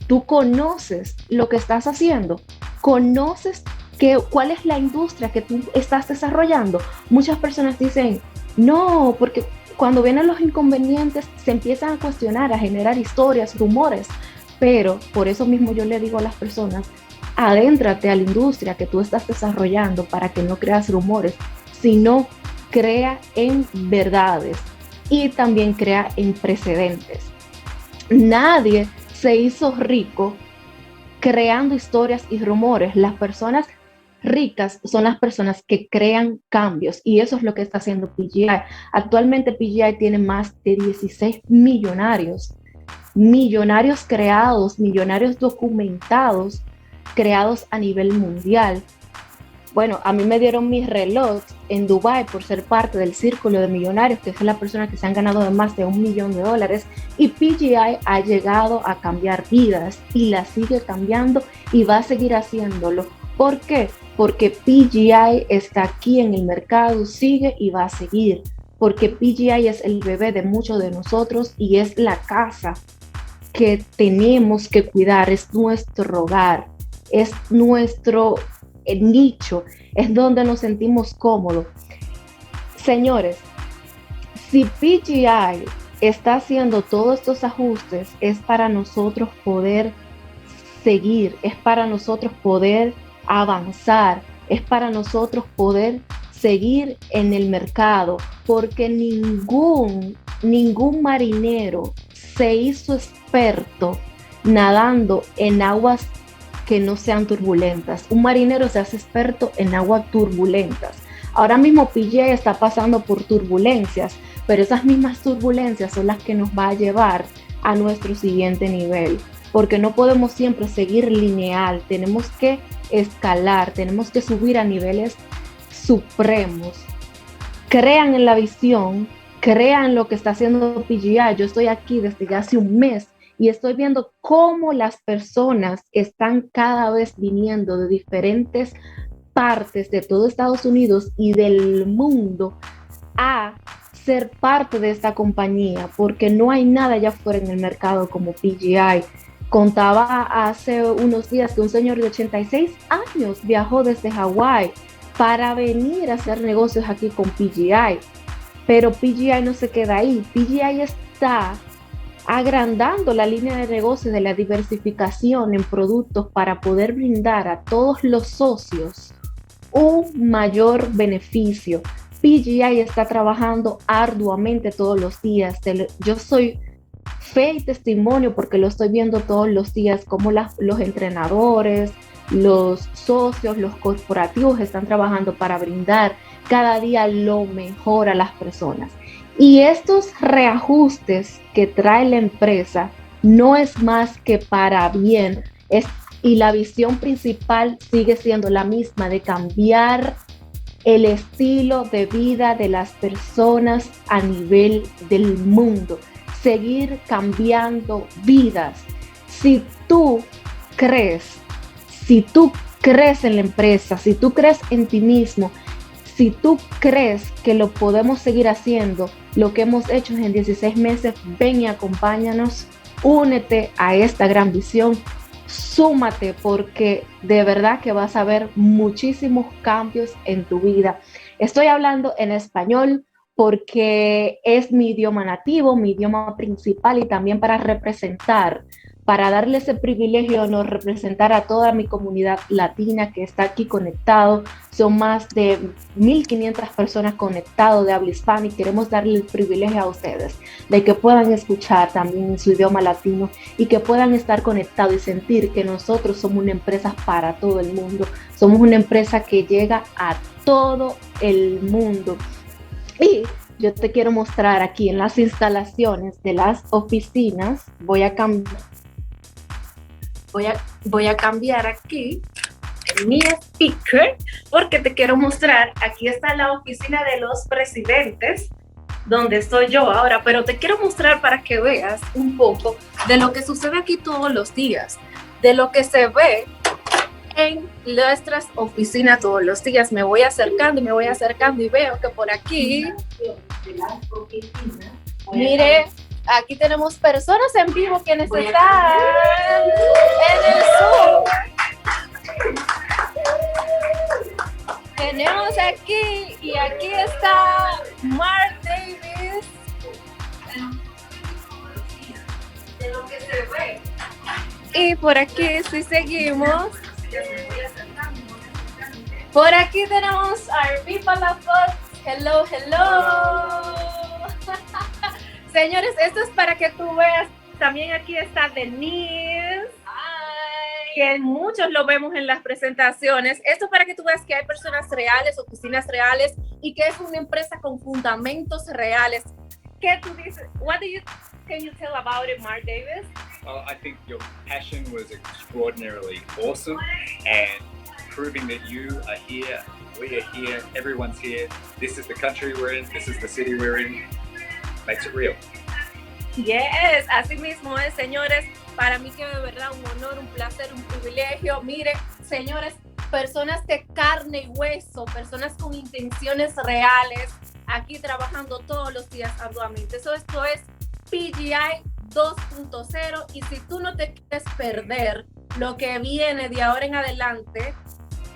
tú conoces lo que estás haciendo, conoces cuál es la industria que tú estás desarrollando. Muchas personas dicen, no, porque cuando vienen los inconvenientes se empiezan a cuestionar, a generar historias, rumores, pero por eso mismo yo le digo a las personas, adéntrate a la industria que tú estás desarrollando para que no creas rumores, sino crea en verdades y también crea en precedentes. Nadie se hizo rico creando historias y rumores. Las personas ricas son las personas que crean cambios y eso es lo que está haciendo PGI. Actualmente PGI tiene más de 16 millonarios creados, millonarios documentados, creados a nivel mundial. Bueno, a mí me dieron mi reloj en Dubái por ser parte del círculo de millonarios, que es la persona que se han ganado de más de $1 millón, y PGI ha llegado a cambiar vidas y la sigue cambiando y va a seguir haciéndolo. ¿Por qué? Porque PGI está aquí en el mercado, sigue y va a seguir, porque PGI es el bebé de muchos de nosotros y es la casa que tenemos que cuidar, es nuestro hogar, es nuestro nicho, es donde nos sentimos cómodos. Señores, si PGI está haciendo todos estos ajustes, es para nosotros poder seguir, es para nosotros poder avanzar, es para nosotros poder seguir en el mercado, porque ningún marinero se hizo experto nadando en aguas que no sean turbulentas. Un marinero se hace experto en aguas turbulentas. Ahora mismo PGI está pasando por turbulencias, pero esas mismas turbulencias son las que nos va a llevar a nuestro siguiente nivel, porque no podemos siempre seguir lineal, tenemos que escalar, tenemos que subir a niveles supremos. Crean en la visión, crean lo que está haciendo PGI. Yo estoy aquí desde ya hace un mes y estoy viendo cómo las personas están cada vez viniendo de diferentes partes de todo Estados Unidos y del mundo a ser parte de esta compañía, porque no hay nada allá afuera en el mercado como PGI. Contaba hace unos días que un señor de 86 años viajó desde Hawái para venir a hacer negocios aquí con PGI, pero PGI no se queda ahí. PGI está agrandando la línea de negocio de la diversificación en productos para poder brindar a todos los socios un mayor beneficio. PGI está trabajando arduamente todos los días. Yo soy fe y testimonio porque lo estoy viendo todos los días, como los entrenadores, los socios, los corporativos están trabajando para brindar cada día lo mejor a las personas. Y estos reajustes que trae la empresa no es más que para bien, y la visión principal sigue siendo la misma, de cambiar el estilo de vida de las personas a nivel del mundo, seguir cambiando vidas. Si tú crees en la empresa, si tú crees en ti mismo, si tú crees que lo podemos seguir haciendo, lo que hemos hecho en 16 meses, ven y acompáñanos, únete a esta gran visión, súmate, porque de verdad que vas a ver muchísimos cambios en tu vida. Estoy hablando en español porque es mi idioma nativo, mi idioma principal, y también para representar, para darle ese privilegio y honor, representar a toda mi comunidad latina que está aquí conectado. Son más de 1,500 personas conectadas de habla hispana, y queremos darle el privilegio a ustedes de que puedan escuchar también en su idioma latino y que puedan estar conectados y sentir que nosotros somos una empresa para todo el mundo. Somos una empresa que llega a todo el mundo. Y yo te quiero mostrar aquí en las instalaciones de las oficinas. Voy a cambiar aquí mi speaker porque te quiero mostrar. Aquí está la oficina de los presidentes, donde estoy yo ahora, pero te quiero mostrar para que veas un poco de lo que sucede aquí todos los días, de lo que se ve en nuestras oficinas todos los días. Me voy acercando y veo que por aquí, mire, aquí tenemos personas en vivo quienes están en el Zoom. Tenemos aquí, y aquí está Mark Davis. De lo que se ve. Y por aquí, si seguimos, por aquí tenemos a RV Palafox. Hello, hello. Señores, esto es para que tú veas. También aquí está Denise, que muchos lo vemos en las presentaciones. Esto es para que tú veas que hay personas reales, oficinas reales, y que es una empresa con fundamentos reales. ¿Qué tú dices? Can you tell about it, Mark Davis? Well, I think your passion was extraordinarily awesome, and proving that you are here, we are here, everyone's here. This is the country we're in, this is the city we're in. Makes it real. Yes, así mismo es, señores. Para mí que de verdad un honor, un placer, un privilegio. Miren, señores, personas de carne y hueso, personas con intenciones reales, aquí trabajando todos los días arduamente. Esto es PGI 2.0, y si tú no te quieres perder lo que viene de ahora en adelante,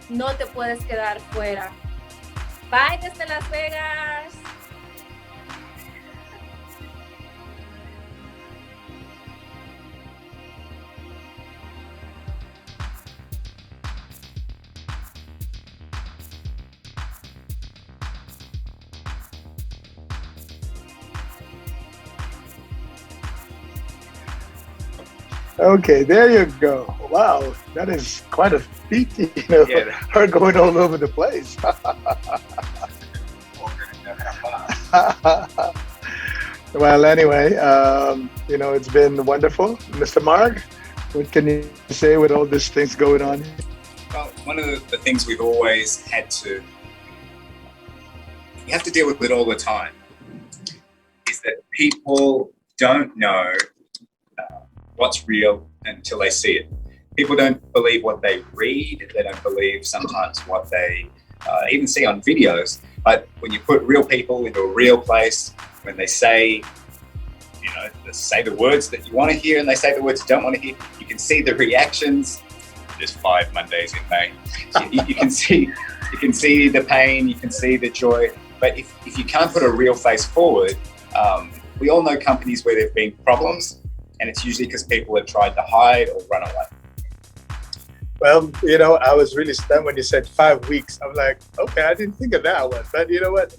no te puedes quedar fuera. Bye desde Las Vegas. Okay, there you go. Wow, that is quite a feat, Yeah. her going all over the place. Well, anyway, it's been wonderful. Mr. Mark, what can you say with all these things going on? Well, one of the things we've always had to, you have to deal with it all the time, is that people don't know what's real until they see it. People don't believe what they read. They don't believe sometimes what they even see on videos. But when you put real people into a real place, when they say, say the words that you want to hear and they say the words you don't want to hear, you can see the reactions. There's 5 Mondays in May. So you can see the pain, you can see the joy. But if you can't put a real face forward, we all know companies where there have been problems, and it's usually because people have tried to hide or run away. Well, I was really stunned when you said 5 weeks. I'm like, okay, I didn't think of that one. But you know what?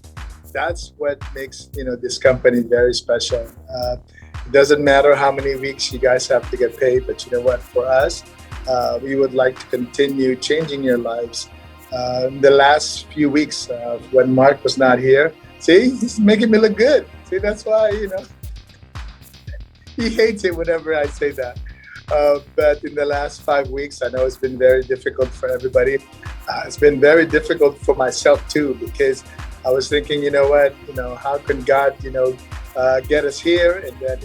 that's what makes this company very special. It doesn't matter how many weeks you guys have to get paid, but you know what? For us, we would like to continue changing your lives. The last few weeks when Mark was not here, see, he's making me look good. See, that's why he hates it whenever I say that. But in the last 5 weeks, I know it's been very difficult for everybody. It's been very difficult for myself too, because I was thinking, how can God, get us here, and then,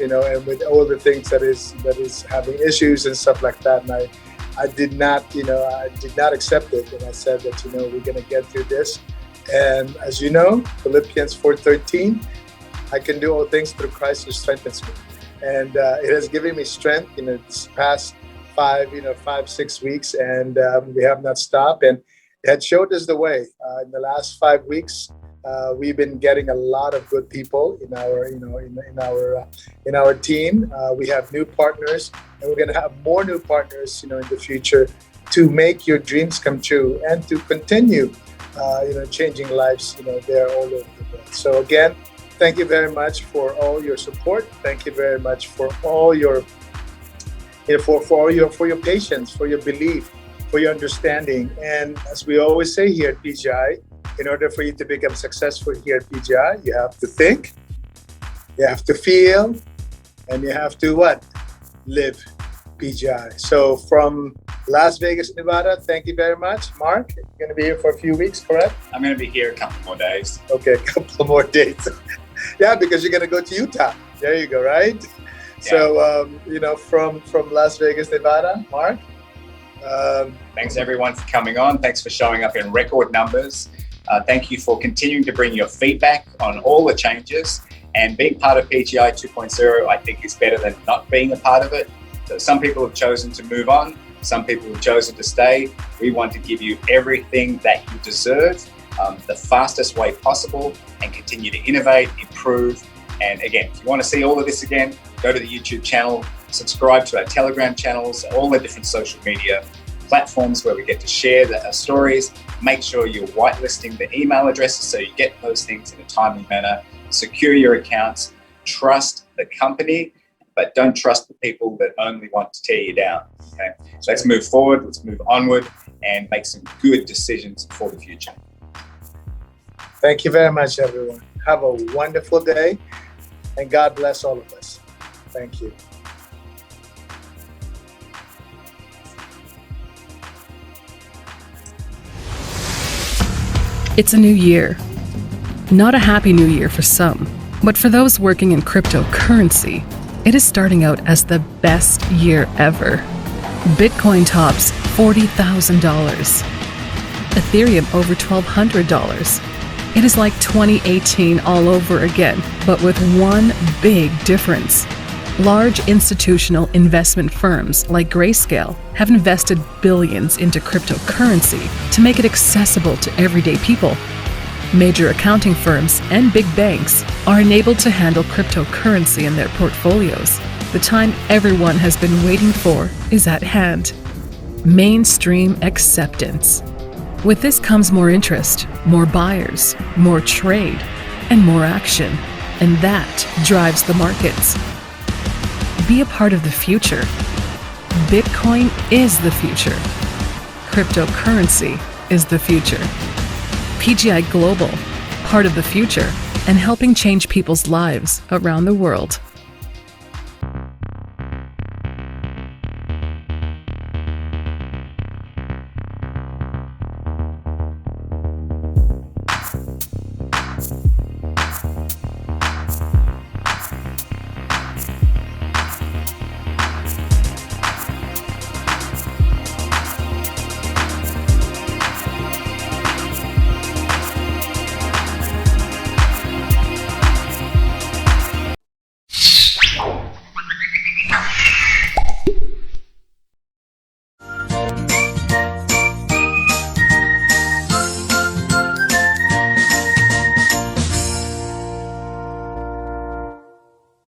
and with all the things that is having issues and stuff like that, and I did not accept it, and I said that, we're gonna get through this, and as you know, Philippians 4:13, I can do all things through Christ who strengthens me. And it has given me strength, this past 5-6 weeks, and we have not stopped. And it had showed us the way. In the last 5 weeks, we've been getting a lot of good people in our, in our team. We have new partners, and we're going to have more new partners, in the future, to make your dreams come true and to continue, changing lives, there all over the world. So again, thank you very much for all your support. Thank you very much for all your, for your patience, for your belief, for your understanding. And as we always say here at PGI, in order for you to become successful here at PGI, you have to think, you have to feel, and you have to what? Live PGI. So from Las Vegas, Nevada, thank you very much. Mark, you're going to be here for a few weeks, correct? I'm going to be here a couple more days. Okay, a couple more days. Yeah, because you're going to go to Utah. There you go, right? Yeah. So, from Las Vegas, Nevada, Mark. Thanks everyone for coming on. Thanks for showing up in record numbers. Thank you for continuing to bring your feedback on all the changes, and being part of PGI 2.0, I think, is better than not being a part of it. So some people have chosen to move on. Some people have chosen to stay. We want to give you everything that you deserve, the fastest way possible, and continue to innovate, improve. And again, if you want to see all of this again, go to the YouTube channel, subscribe to our Telegram channels, all the different social media platforms where we get to share our stories. Make sure you're whitelisting the email addresses so you get those things in a timely manner. Secure your accounts, trust the company, but don't trust the people that only want to tear you down. Okay, so let's move forward, let's move onward, and make some good decisions for the future. Thank you very much, everyone. Have a wonderful day, and God bless all of us. Thank you. It's a new year. Not a happy new year for some, but for those working in cryptocurrency, it is starting out as the best year ever. Bitcoin tops $40,000. Ethereum over $1,200. It is like 2018 all over again, but with one big difference. Large institutional investment firms like Grayscale have invested billions into cryptocurrency to make it accessible to everyday people. Major accounting firms and big banks are enabled to handle cryptocurrency in their portfolios. The time everyone has been waiting for is at hand. Mainstream acceptance. With this comes more interest, more buyers, more trade, and more action. And that drives the markets. Be a part of the future. Bitcoin is the future. Cryptocurrency is the future. PGI Global, part of the future, and helping change people's lives around the world.